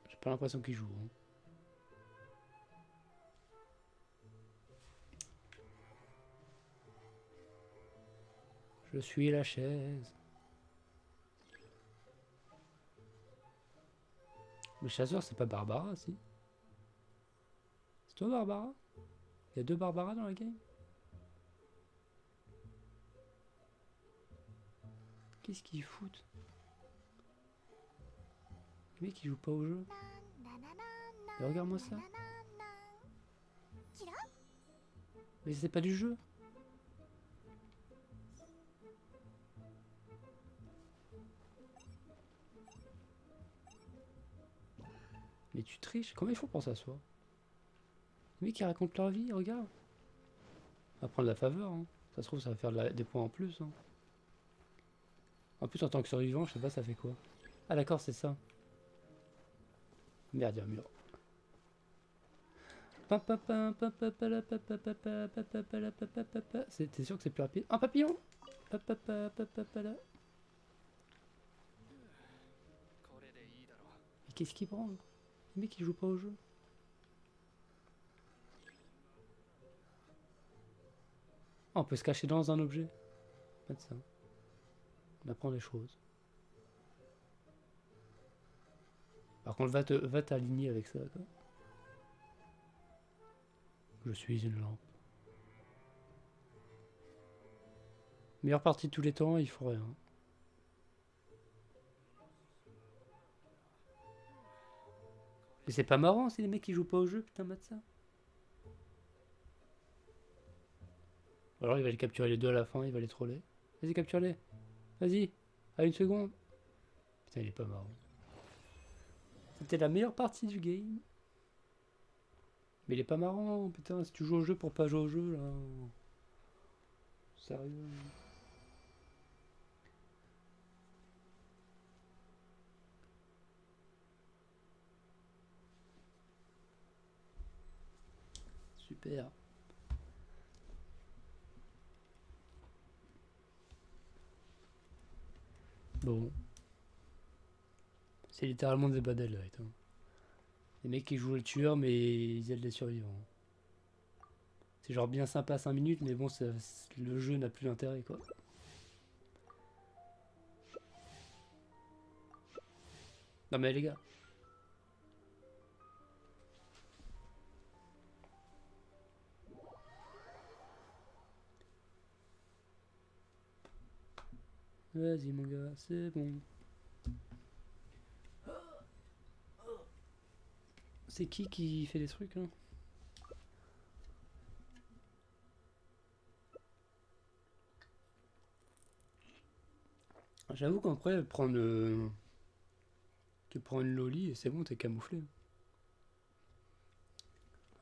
J'ai pas l'impression qu'il joue. Hein. Je suis la chaise. Le chasseur c'est pas Barbara si. C'est toi Barbara? Il y a deux Barbara dans la game? Qu'est-ce qu'ils foutent? Le mec il joue pas au jeu. Et regarde-moi ça. Mais c'est pas du jeu. Mais tu triches, comment il faut pour s'asseoir? Les mecs qui racontent leur vie, regarde. On va prendre la faveur, hein. Ça se trouve, ça va faire des points en plus. Hein. En plus, en tant que survivant, je sais pas, ça fait quoi. Ah d'accord, c'est ça. Merde, il y a un mur. T'es sûr que c'est plus rapide? Un papillon! Mais qu'est-ce qui branle? Les mecs, ils jouent pas au jeu. Ah, on peut se cacher dans un objet. Pas de ça. On apprend des choses. Par contre, va t'aligner avec ça. Quoi. Je suis une lampe. Meilleure partie de tous les temps, il faut rien. Mais c'est pas marrant, c'est les mecs qui jouent pas au jeu, putain, mate ça. Alors il va les capturer les deux à la fin, il va les troller. Vas-y, capture-les. Vas-y, à une seconde. Putain, il est pas marrant. C'était la meilleure partie du game. Mais il est pas marrant, putain, si tu joues au jeu pour pas jouer au jeu, là. Sérieux. Super. Bon. C'est littéralement des badels, là. Les mecs qui jouent le tueur, mais ils aident les survivants. C'est genre bien sympa 5 minutes, mais bon, le jeu n'a plus d'intérêt, quoi. Non mais les gars. Vas-y mon gars, c'est bon. C'est qui fait des trucs, hein? J'avoue qu'après, tu prends une loli et c'est bon, t'es camouflé.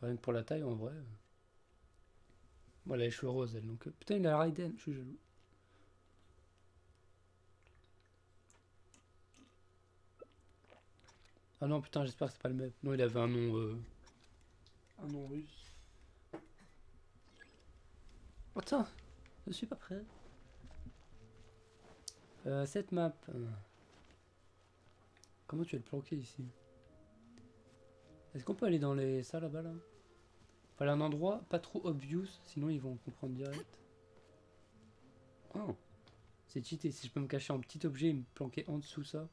Rien que pour la taille, en vrai. Voilà, les cheveux roses, elle. Donc, putain, il a Raiden, je suis jaloux. Ah non, putain, j'espère que c'est pas le même. Non, il avait un nom russe. Oh, putain, je suis pas prêt. Cette map. Comment tu vas le planquer ici? Est-ce qu'on peut aller dans les salles là-bas là? Fallait un endroit pas trop obvious, sinon ils vont comprendre direct. Oh, c'est cheaté. Si je peux me cacher en petit objet et me planquer en dessous ça.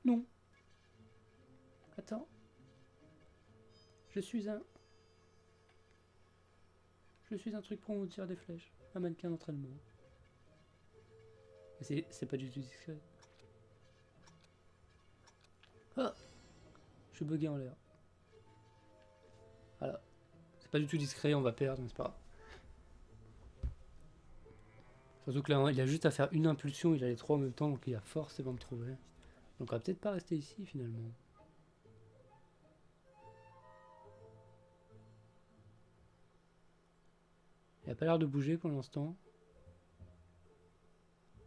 Non. Attends. Je suis un. Je suis un truc pour on tire des flèches. Un mannequin d'entraînement. Mais c'est pas du tout discret. Ah, je suis bugué en l'air. Voilà. C'est pas du tout discret, on va perdre, mais c'est pas grave. Surtout que là, il a juste à faire une impulsion, il a les trois en même temps, donc il a forcément me trouver. Donc on va peut-être pas rester ici finalement. Il a pas l'air de bouger pour l'instant.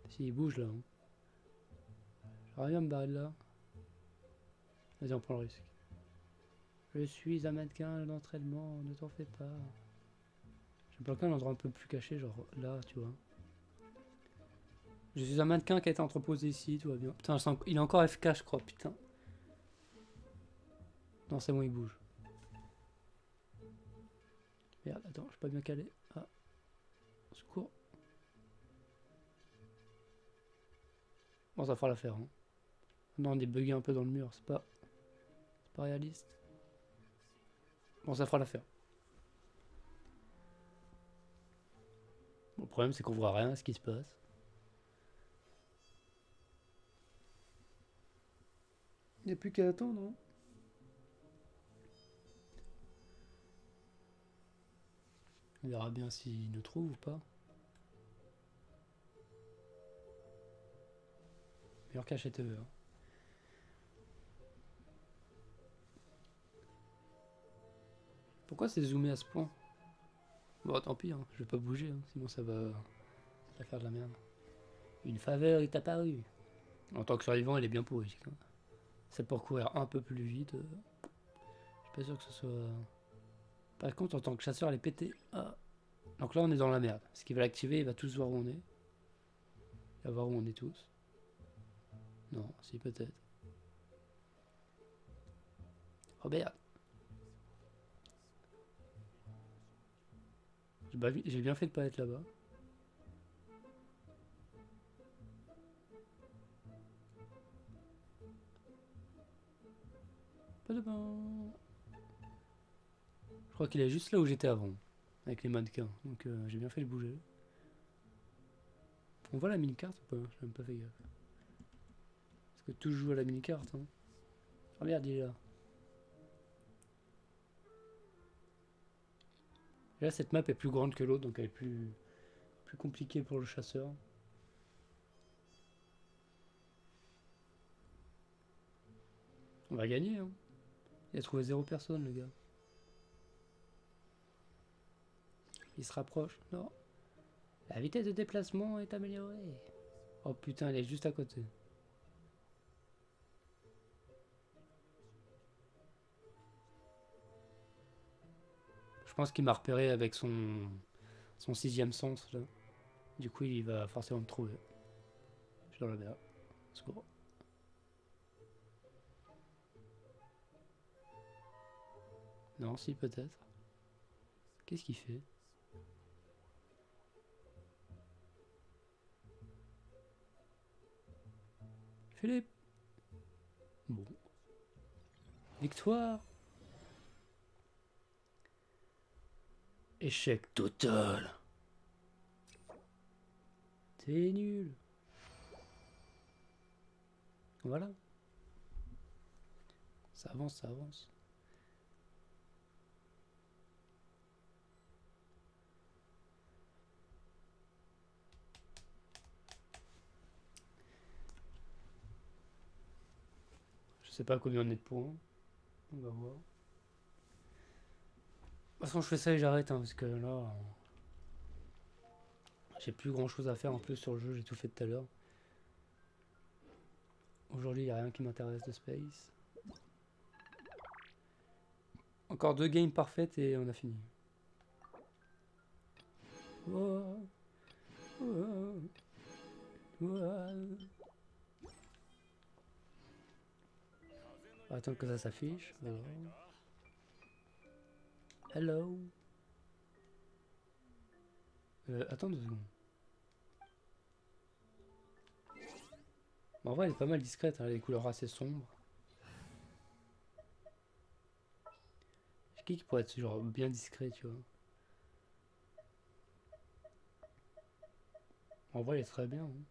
Si, il bouge là. Hein. J'aurais bien me barrer de là. Vas-y, on prend le risque. Je suis un mannequin d'entraînement, ne t'en fais pas. Je vais bloquer un endroit un peu plus caché, genre là, tu vois. Je suis un mannequin qui a été entreposé ici, tout va bien. Putain, il est encore FK, je crois, putain. Non, c'est bon, il bouge. Merde, attends, je suis pas bien calé. Ah, au secours. Bon, ça fera l'affaire. Hein. Non, on est bugué un peu dans le mur, c'est pas réaliste. Bon, ça fera l'affaire. Bon, le problème, c'est qu'on voit rien à ce qui se passe. Il n'y a plus qu'à attendre. Hein. On verra bien s'il nous trouve ou pas. Meilleur cachet TV. Hein. Pourquoi c'est zoomé à ce point? Bon, tant pis, hein, je vais pas bouger, hein, sinon ça va faire de la merde. Une faveur est apparue. En tant que survivant, il est bien pourri. C'est pour courir un peu plus vite. Je suis pas sûr que ce soit. Par contre, en tant que chasseur, elle est pétée. Ah. Donc là, on est dans la merde. Ce qui va l'activer, il va tous voir où on est. Il va voir où on est tous. Non, si, peut-être. Oh merde. J'ai bien fait de pas être là-bas. Pas de bain. Je crois qu'il est juste là où j'étais avant. Avec les mannequins. Donc j'ai bien fait de bouger. On voit la mini-carte ou pas? J'ai même pas fait gaffe. Parce que tout joue à la mini-carte. Hein. Oh merde, il est là. Et là, cette map est plus grande que l'autre, donc elle est plus compliquée pour le chasseur. On va gagner, hein. Il a trouvé 0 personne, le gars. Il se rapproche. Non. La vitesse de déplacement est améliorée. Oh putain, elle est juste à côté. Je pense qu'il m'a repéré avec son sixième sens, là. Du coup, il va forcément me trouver. Je suis dans la merde. Secours. Non, si, peut-être. Qu'est-ce qu'il fait? Philippe. Bon. Victoire. Échec total. T'es nul. Voilà. Ça avance, ça avance. Je sais pas combien on est de points. On va voir. De toute façon, je fais ça et j'arrête, hein, parce que là, j'ai plus grand chose à faire en plus sur le jeu, j'ai tout fait tout à l'heure. Aujourd'hui, il n'y a rien qui m'intéresse de Space. Encore 2 games parfaites et on a fini. Oh, oh, oh. On va attendre que ça s'affiche. Voilà. Hello. Attends 2 secondes. En vrai, elle est pas mal discrète, hein, elle a des couleurs assez sombres. Qui pourrait être genre bien discret, tu vois. En vrai, elle est très bien. Hein.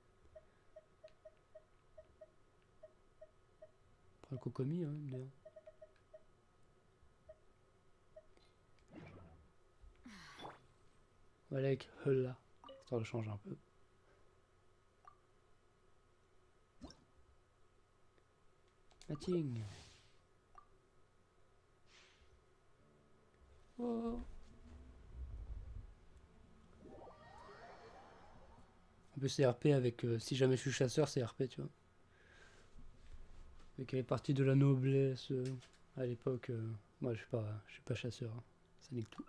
Prends le cocomi, hein, d'ailleurs. Voilà avec là, histoire de changer un peu. Matching. Oh. En plus, c'est RP avec. Si jamais je suis chasseur, c'est RP, tu vois. Avec les parties de la noblesse à l'époque. Moi, je suis pas chasseur. Hein. Ça nique tout.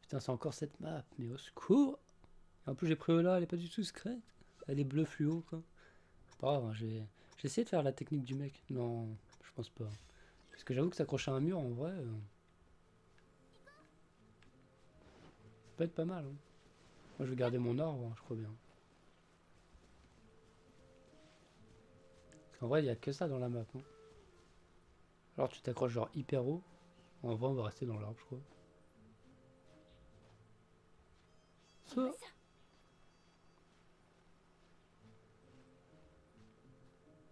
Putain, c'est encore cette map, mais au secours! Et en plus, j'ai pris là, elle est pas du tout discrète. Elle est bleue fluo, quoi. C'est pas grave, hein, j'ai essayé de faire la technique du mec. Non, je pense pas. Parce que j'avoue que s'accrocher à un mur, en vrai, ça peut être pas mal. Hein. Moi, je vais garder mon arbre, hein, je crois bien. Parce qu'en vrai, il y a que ça dans la map. Hein. Alors, tu t'accroches genre hyper haut. En vrai, on va rester dans l'arbre, je crois. Ça.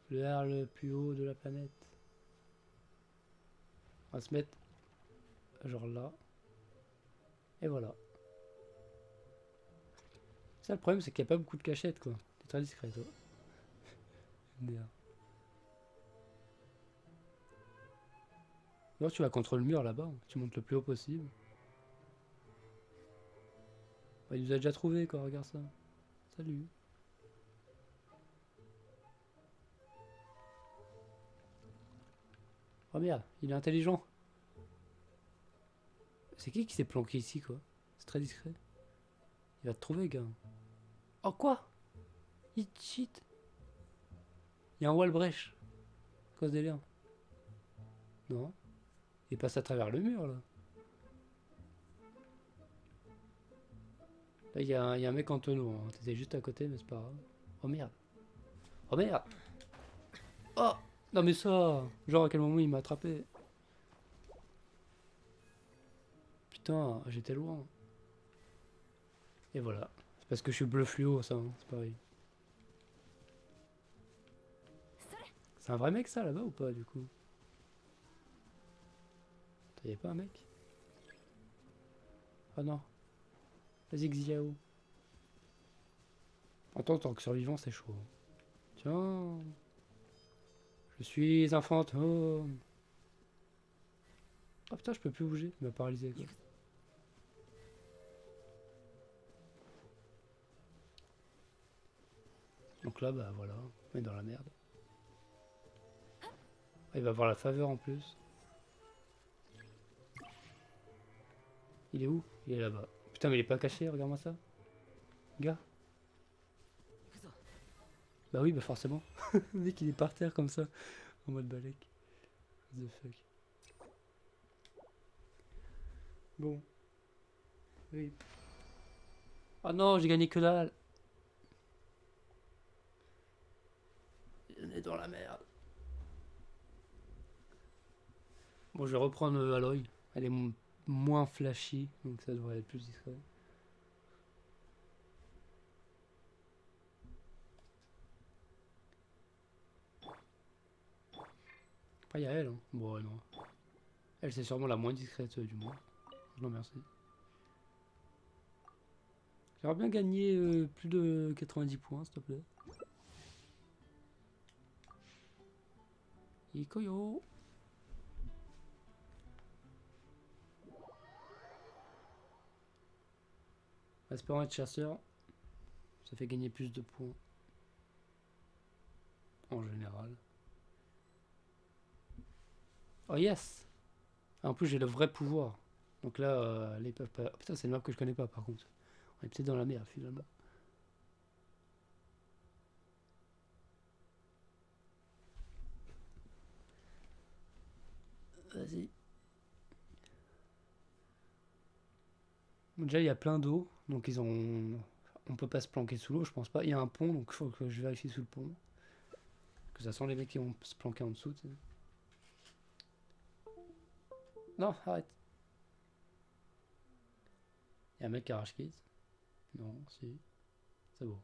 L'air le plus haut de la planète. On va se mettre genre là. Et voilà. Ça, le problème, c'est qu'il n'y a pas beaucoup de cachettes, quoi. T'es très discret, toi. Merde. Alors tu vas contre le mur là-bas, tu montes le plus haut possible. Bah, il nous a déjà trouvé quoi, regarde ça. Salut. Oh merde, il est intelligent. C'est qui s'est planqué ici quoi? C'est très discret. Il va te trouver gars. Oh quoi? Il cheat. Il y a un wall breach. Cause des liens. Non. Il passe à travers le mur là. Là il y a un mec en tonneau. Hein. T'étais juste à côté mais c'est pas grave. Oh merde. Oh merde. Oh. Non mais ça. Genre à quel moment il m'a attrapé. Putain, j'étais loin. Et voilà. C'est parce que je suis bleu fluo ça. Hein. C'est pareil. C'est un vrai mec ça là-bas ou pas du coup? Y'avait pas un mec? Ah non. Vas-y Xiao. En tant que survivant c'est chaud. Tiens. Je suis un fantôme. Oh putain je peux plus bouger. Il m'a paralysé quoi. Donc là bah voilà. On est dans la merde. Ah, il va avoir la faveur en plus. Il est où? Il est là-bas. Putain mais il est pas caché, regarde-moi ça. Gars. Bah oui bah forcément. Le mec il est par terre comme ça. En mode balèque. What the fuck. Bon. Oui. Oh non j'ai gagné que dalle. On est dans la merde. Bon je vais reprendre Aloy. Elle est moins flashy. Donc ça devrait être plus discret. Après, il y a elle. Hein. Bon, ouais, non. Elle, c'est sûrement la moins discrète du monde. Non, merci. J'aimerais bien gagner plus de 90 points, s'il te plaît. Ikoyo. Espérant être chasseur, ça fait gagner plus de points. En général. Oh yes! Ah, en plus, j'ai le vrai pouvoir. Donc là, là ils peuvent pas. Oh, putain, c'est une map que je connais pas par contre. On est peut-être dans la merde finalement. Vas-y. Bon, déjà, il y a plein d'eau. Donc ils ont. On peut pas se planquer sous l'eau, je pense pas. Il y a un pont, donc il faut que je vérifie sous le pont. Que ça sent les mecs qui vont se planquer en dessous. T'sais. Non, arrête. Il y a un mec qui arrache kit. Non, si. C'est beau.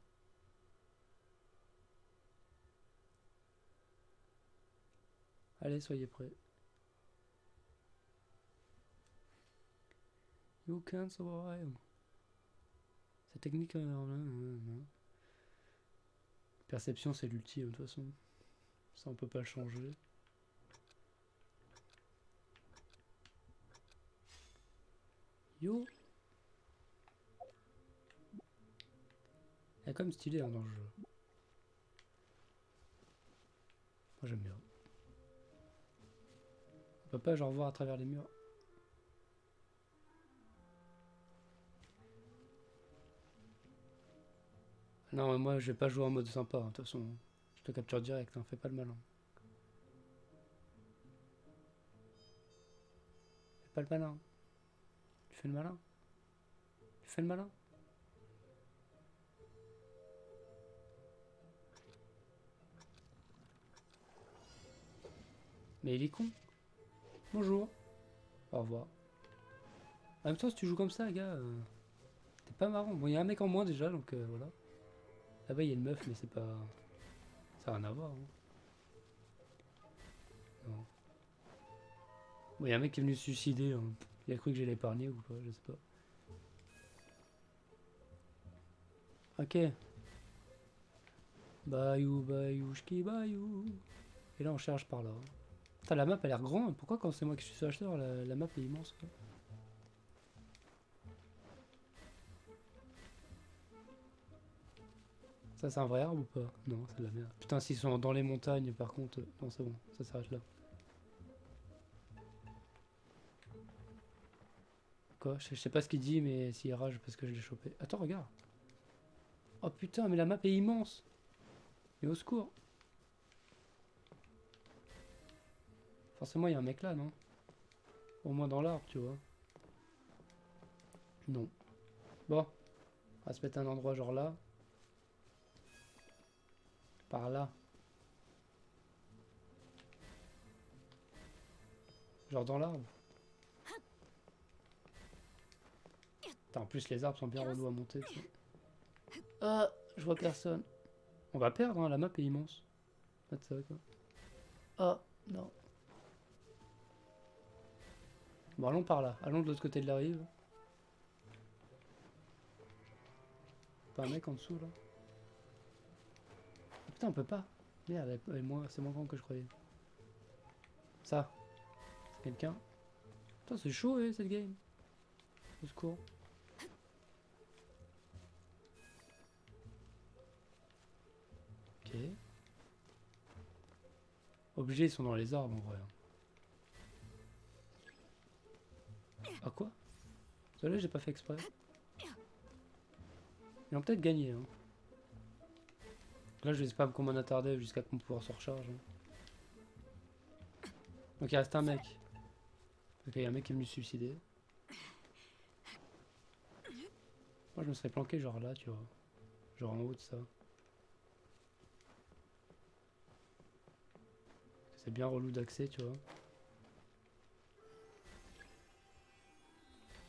Allez, soyez prêts. You can survive. Cette technique. Perception, c'est l'ultime de toute façon. Ça, on peut pas le changer. Yo! Il y a quand même stylé hein, dans le jeu. Moi j'aime bien. On peut pas genre voir à travers les murs. Non, moi je vais pas jouer en mode sympa, de toute façon. Je te capture direct, hein, fais pas le malin. Fais pas le malin. Tu fais le malin. Tu fais le malin. Mais il est con. Bonjour. Au revoir. En même temps, si tu joues comme ça, gars, t'es pas marrant. Bon, il y a un mec en moins déjà, donc voilà. Là-bas, il y a une meuf, mais c'est pas. Ça n'a rien à voir. Hein. Non. Bon, il y a un mec qui est venu se suicider. Hein. Il a cru que j'allais l'épargner ou pas, je sais pas. Ok. Bayou, bayouchki, bayou. Et là on charge par là. Putain, la map a l'air grande. Pourquoi quand c'est moi qui suis acheteur, la map est immense quoi. Ça c'est un vrai arbre ou pas? Non, c'est de la merde. Putain, s'ils sont dans les montagnes par contre... Non, c'est bon, ça s'arrête là. Quoi? Je sais pas ce qu'il dit, mais s'il rage parce que je l'ai chopé. Attends, regarde. Oh putain, mais la map est immense. Mais au secours. Forcément, il y a un mec là, non? Au moins dans l'arbre, tu vois. Non. Bon. On va se mettre à un endroit genre là. Par là. Genre dans l'arbre. Putain, en plus, les arbres sont bien relous à monter, tu sais. Ah, je vois personne. On va perdre, hein, la map est immense. Faites ça, quoi. Ah, non. Bon, allons par là. Allons de l'autre côté de la rive. Pas un mec en dessous, là. Ah, putain, on peut pas. Merde, c'est moins grand que je croyais. Ça. C'est quelqu'un. Putain, c'est chaud, cette game. Au secours. Ok. Obligés, ils sont dans les arbres, en vrai. Ah, quoi? Désolé, j'ai pas fait exprès. Ils ont peut-être gagné, hein. Là, je vais pas comment m'attarder jusqu'à qu'on pouvoir se recharge. Hein. Donc, il reste un mec. Ok, il y a un mec qui est venu se suicider. Moi, je me serais planqué, genre là, tu vois. Genre en haut de ça. C'est bien relou d'accès, tu vois.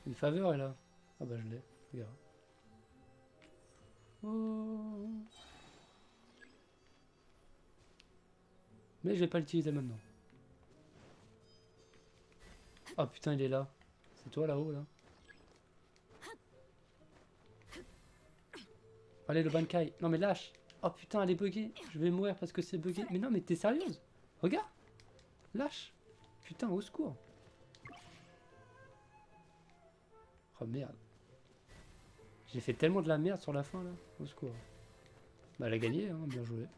Une faveur est là. Ah bah, je l'ai. Regarde. Oh. Mais je vais pas l'utiliser maintenant. Oh putain, il est là. C'est toi là-haut, là. Allez, le Bankai. Non, mais lâche. Oh putain, elle est buggée. Je vais mourir parce que c'est buggé. Mais non, mais t'es sérieuse? Regarde. Lâche. Putain, au secours. Oh merde. J'ai fait tellement de la merde sur la fin, là. Au secours. Bah, elle a gagné, hein. Bien joué.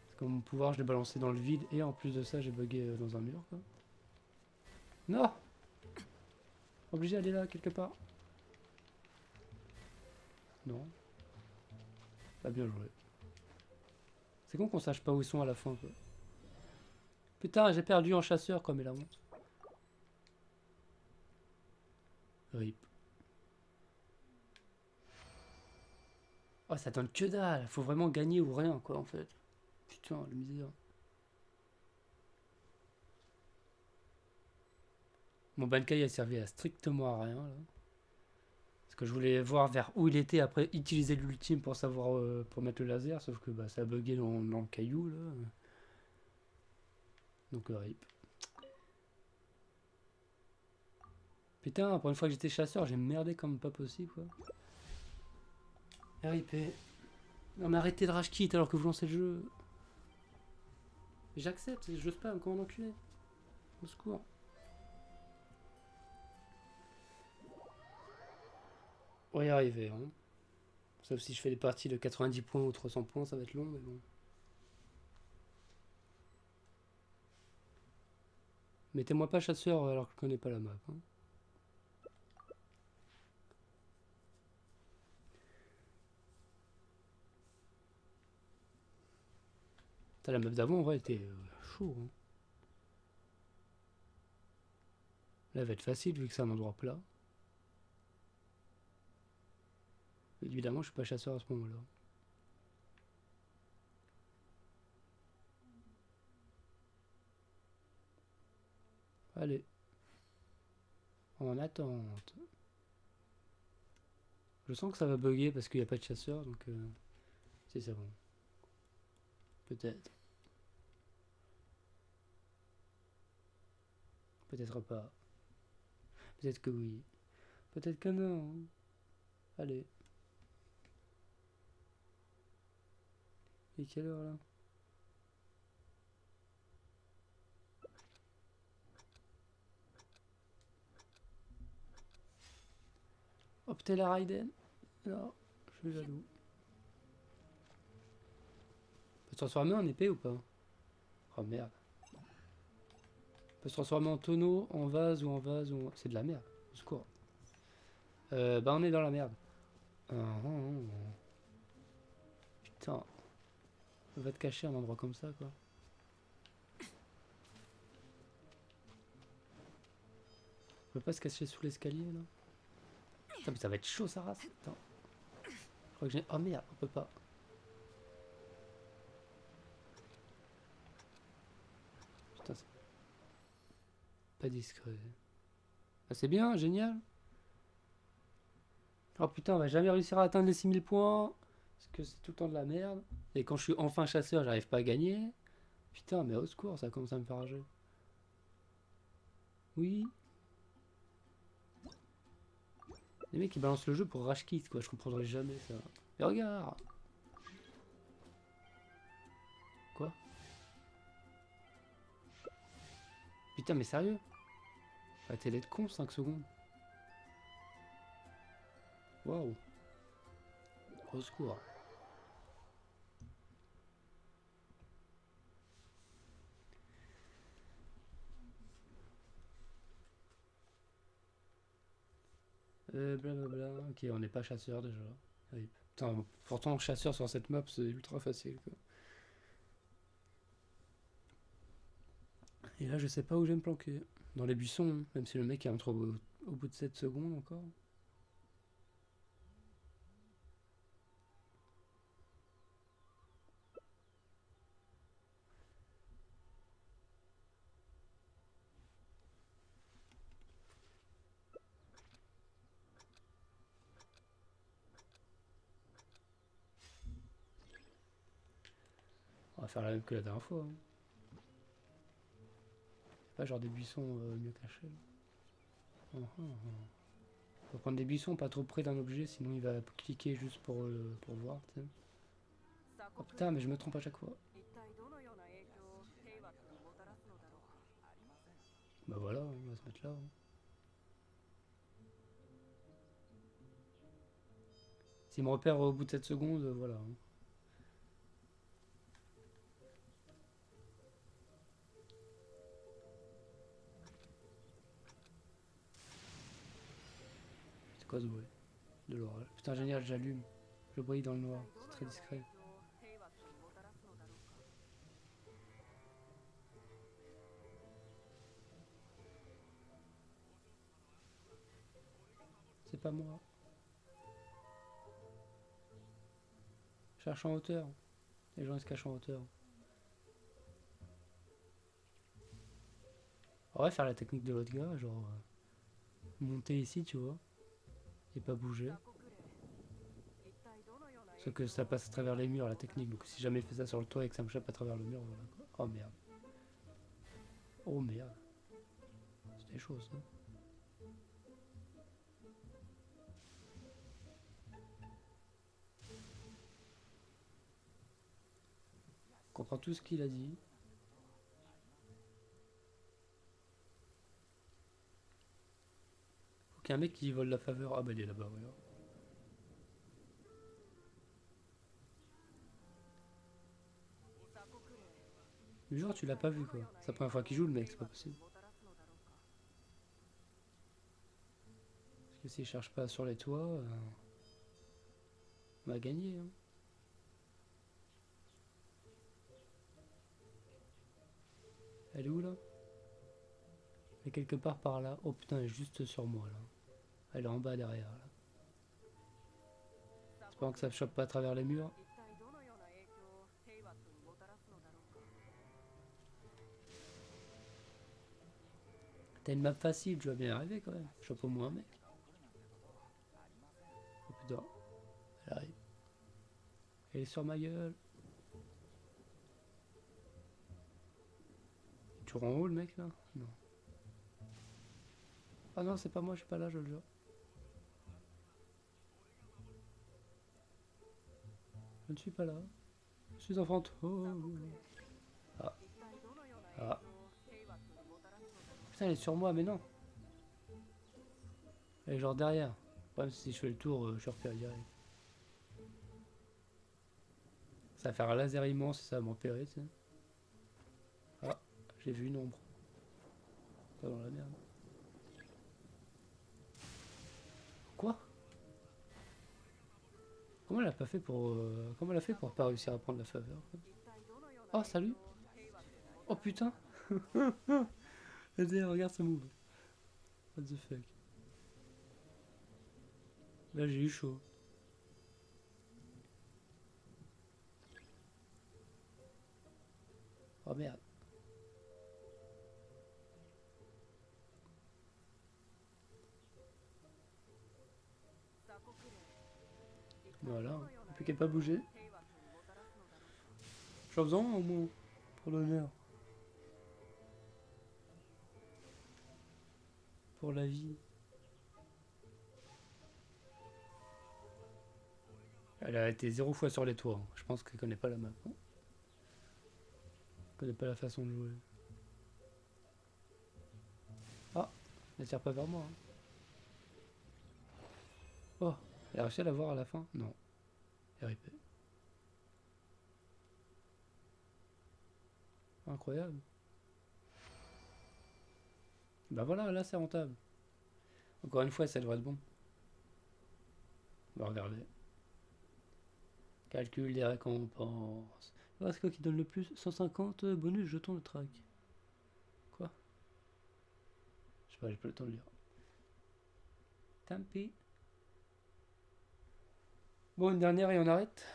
Parce que mon pouvoir, je l'ai balancé dans le vide. Et en plus de ça, j'ai bugué dans un mur, quoi. Non. Obligé d'aller là, quelque part. Non. Bah, bien joué. C'est con qu'on sache pas où ils sont à la fin, quoi. Putain, j'ai perdu en chasseur, comme est la honte. RIP. Oh, ça donne que dalle. Faut vraiment gagner ou rien, quoi, en fait. Putain, la misère. Mon Bankai a servi à strictement à rien, là. Parce que je voulais voir vers où il était, après utiliser l'ultime pour savoir, pour mettre le laser, sauf que bah, ça a bugué dans le caillou, là. Donc, RIP. Putain, pour une fois que j'étais chasseur, j'ai merdé comme pas possible, quoi. RIP. Non, mais arrêtez de rage quit alors que vous lancez le jeu. J'accepte, je spam comme un enculé. Au secours. On va y arriver, hein. Sauf si je fais des parties de 90 points ou 300 points, ça va être long, mais bon. Mettez-moi pas chasseur alors que je connais pas la map. Hein. La map d'avant, en vrai, était chaud. Hein. Là, elle va être facile vu que c'est un endroit plat. Évidemment, je suis pas chasseur à ce moment-là. Allez. En attente. Je sens que ça va bugger parce qu'il n'y a pas de chasseur, donc si c'est bon. Peut-être. Peut-être pas. Peut-être que oui. Peut-être que non. Allez. Il est quelle heure là? Opter la Raiden? Non, je suis jaloux. Peut se transformer en épée ou pas? Oh merde. Peut se transformer en tonneau, en vase ou en vase ou... C'est de la merde. Au secours. Bah on est dans la merde. Putain. On va te cacher à un endroit comme ça quoi. On peut pas se cacher sous l'escalier là? Putain mais ça va être chaud sa race. Putain. Je crois que j'ai... Oh merde, on peut pas. Putain c'est pas discret. Ah, c'est bien, génial. Oh putain, on va jamais réussir à atteindre les 6000 points. Parce que c'est tout le temps de la merde. Et quand je suis enfin chasseur, j'arrive pas à gagner. Putain, mais au secours, ça commence à me faire rager. Oui. Les mecs qui balancent le jeu pour rage quit, quoi. Je comprendrai jamais ça. Mais regarde. Quoi? Putain, mais sérieux? Arrêtez d'être con, 5 secondes. Waouh. Au secours. Blablabla. Ok, on n'est pas chasseur déjà. Oui. Putain, pourtant, chasseur sur cette map, c'est ultra facile, quoi. Et là, je sais pas où je vais me planquer. Dans les buissons, hein. Même si le mec est entre au bout de 7 secondes encore. On va faire la même que la dernière fois. Hein. Pas genre des buissons mieux cachés. Faut prendre des buissons pas trop près d'un objet, sinon il va cliquer juste pour voir. T'sais. Oh putain, mais je me trompe à chaque fois. Bah voilà, on va se mettre là. Hein. S'il me repère au bout de 7 secondes, voilà. Hein. C'est quoi ce bruit? De l'orage. Putain, génial, j'allume. Je brille dans le noir. C'est très discret. C'est pas moi. Cherche en hauteur. Les gens ils se cachent en hauteur. On va faire la technique de l'autre gars, genre monter ici, tu vois, et pas bouger. Sauf que ça passe à travers les murs, la technique. Donc si jamais il fait ça sur le toit et que ça me chope à travers le mur, voilà quoi. Oh merde. Oh merde. C'était chaud ça. Je comprends tout ce qu'il a dit. Faut qu'il y ait un mec qui vole la faveur. Ah bah il est là-bas, regarde. Le genre tu l'as pas vu quoi. C'est la première fois qu'il joue le mec, c'est pas possible. Parce que s'il cherche pas sur les toits, on va gagner. Hein. Elle est où là? Elle est quelque part par là. Oh putain, elle est juste sur moi là. Elle est en bas derrière là. J'espère que ça ne chope pas à travers les murs. T'as une map facile, tu vas bien y arriver quand même. Chope au moins un mec. Oh putain, elle arrive. Elle est sur ma gueule. Tu rends haut le mec là? Non. Ah non, c'est pas moi, je suis pas là, je le jure. Je ne suis pas là. Je suis un fantôme. Ah. Ah. Putain, elle est sur moi, mais non. Elle est genre derrière. Le problème, si je fais le tour, je suis repéré direct. Ça va faire un laser immense et ça va m'empérer, tu sais. Ah, j'ai vu une ombre. Pas dans la merde. Quoi? Comment elle a pas fait pour. Comment elle a fait pour pas réussir à prendre la faveur? Oh, salut! Oh putain! Vas-y, regarde ce move. What the fuck? Là, j'ai eu chaud. Oh merde. Voilà, plus qu'à pas bouger. J'en faisais un au moins, pour l'honneur. Pour la vie. Elle a été 0 fois sur les toits. Je pense qu'elle connaît pas la map. Elle connaît pas la façon de jouer. Ah, elle tire pas vers moi. Hein. Oh, elle a réussi à la voir à la fin? Non. RIP. Incroyable. Bah voilà, là c'est rentable. Encore une fois, ça devrait être bon. On va regarder. Calcul des récompenses. Ah, c'est quoi qui donne le plus? 150 bonus jetons de track. Quoi? Je sais pas, j'ai pas le temps de lire. Tant pis. Bon, une dernière et on arrête.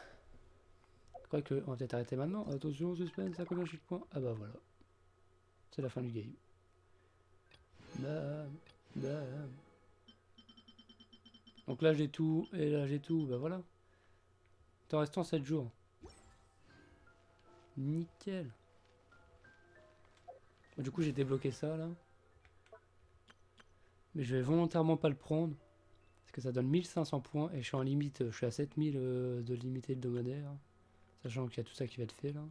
Je crois qu'on va peut-être arrêter maintenant. Attention, suspense, ça combien de points? Ah bah voilà. C'est la fin du game. Bam, bam. Donc là j'ai tout, et là j'ai tout, bah voilà. T'en restant 7 jours. Nickel. Bon, du coup j'ai débloqué ça là. Mais je vais volontairement pas le prendre. Parce que ça donne 1500 points et je suis en limite, je suis à 7000 de limité hebdomadaire. Sachant qu'il y a tout ça qui va être fait là.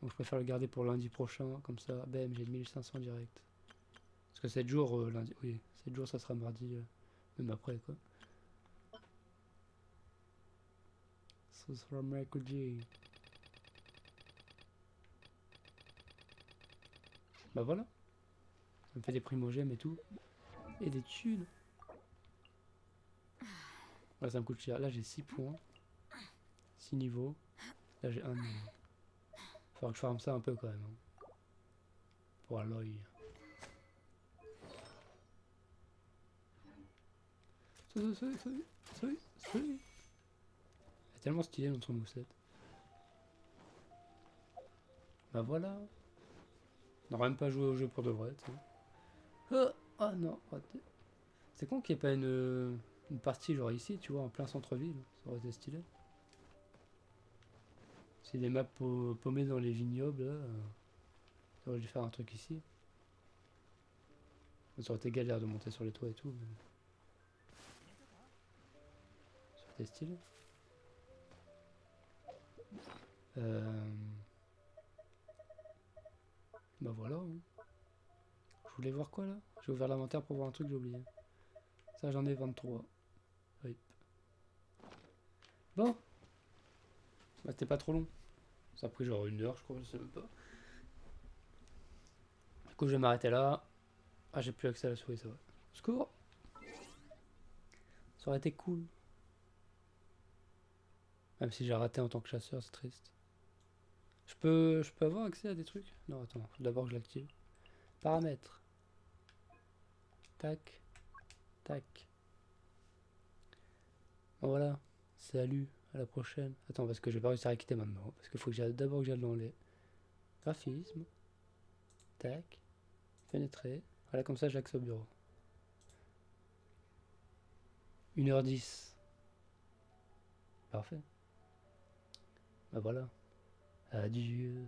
Donc je préfère le garder pour lundi prochain. Comme ça, bam, j'ai 1500 direct. Parce que 7 jours, lundi, oui, 7 jours ça sera mardi, même après quoi. Ce sera mercredi. Bah voilà. Ça me fait des primogèmes et tout. Et des thunes. Ouais, ça me coûte cher. Là j'ai 6 points. 6 niveaux. Là j'ai 1 niveau. Faudra que je farme ça un peu quand même. Hein. Pour Aloy. C'est tellement stylé notre moussette. Bah voilà. On n'aurait même pas joué au jeu pour de vrai. Oh non, raté. C'est con qu'il n'y ait pas une partie genre ici, tu vois, en plein centre-ville. Ça aurait été stylé. C'est des maps paumées dans les vignobles, là. Ça aurait dû faire un truc ici. Ça aurait été galère de monter sur les toits et tout. Mais... ça aurait été stylé. Bah voilà. Hein. Je voulais voir quoi là? J'ai ouvert l'inventaire pour voir un truc, j'ai oublié. Ça j'en ai 23. Oui. Bon. Bah, c'était pas trop long. Ça a pris genre 1 heure je crois, je sais même pas. Du coup je vais m'arrêter là. Ah j'ai plus accès à la souris, ça va. Secours. Ça aurait été cool. Même si j'ai raté en tant que chasseur, c'est triste. Je peux avoir accès à des trucs? Non, attends, faut d'abord que je l'active. Paramètres. Tac. Tac. Bon, voilà. Salut, à la prochaine. Attends, parce que je vais pas réussir à quitter maintenant. Parce qu'il faut que d'abord que j'aille dans les graphismes. Tac. Pénétrer. Voilà, comme ça j'ai accès au bureau. 1h10. Parfait. Bah voilà. Adieu.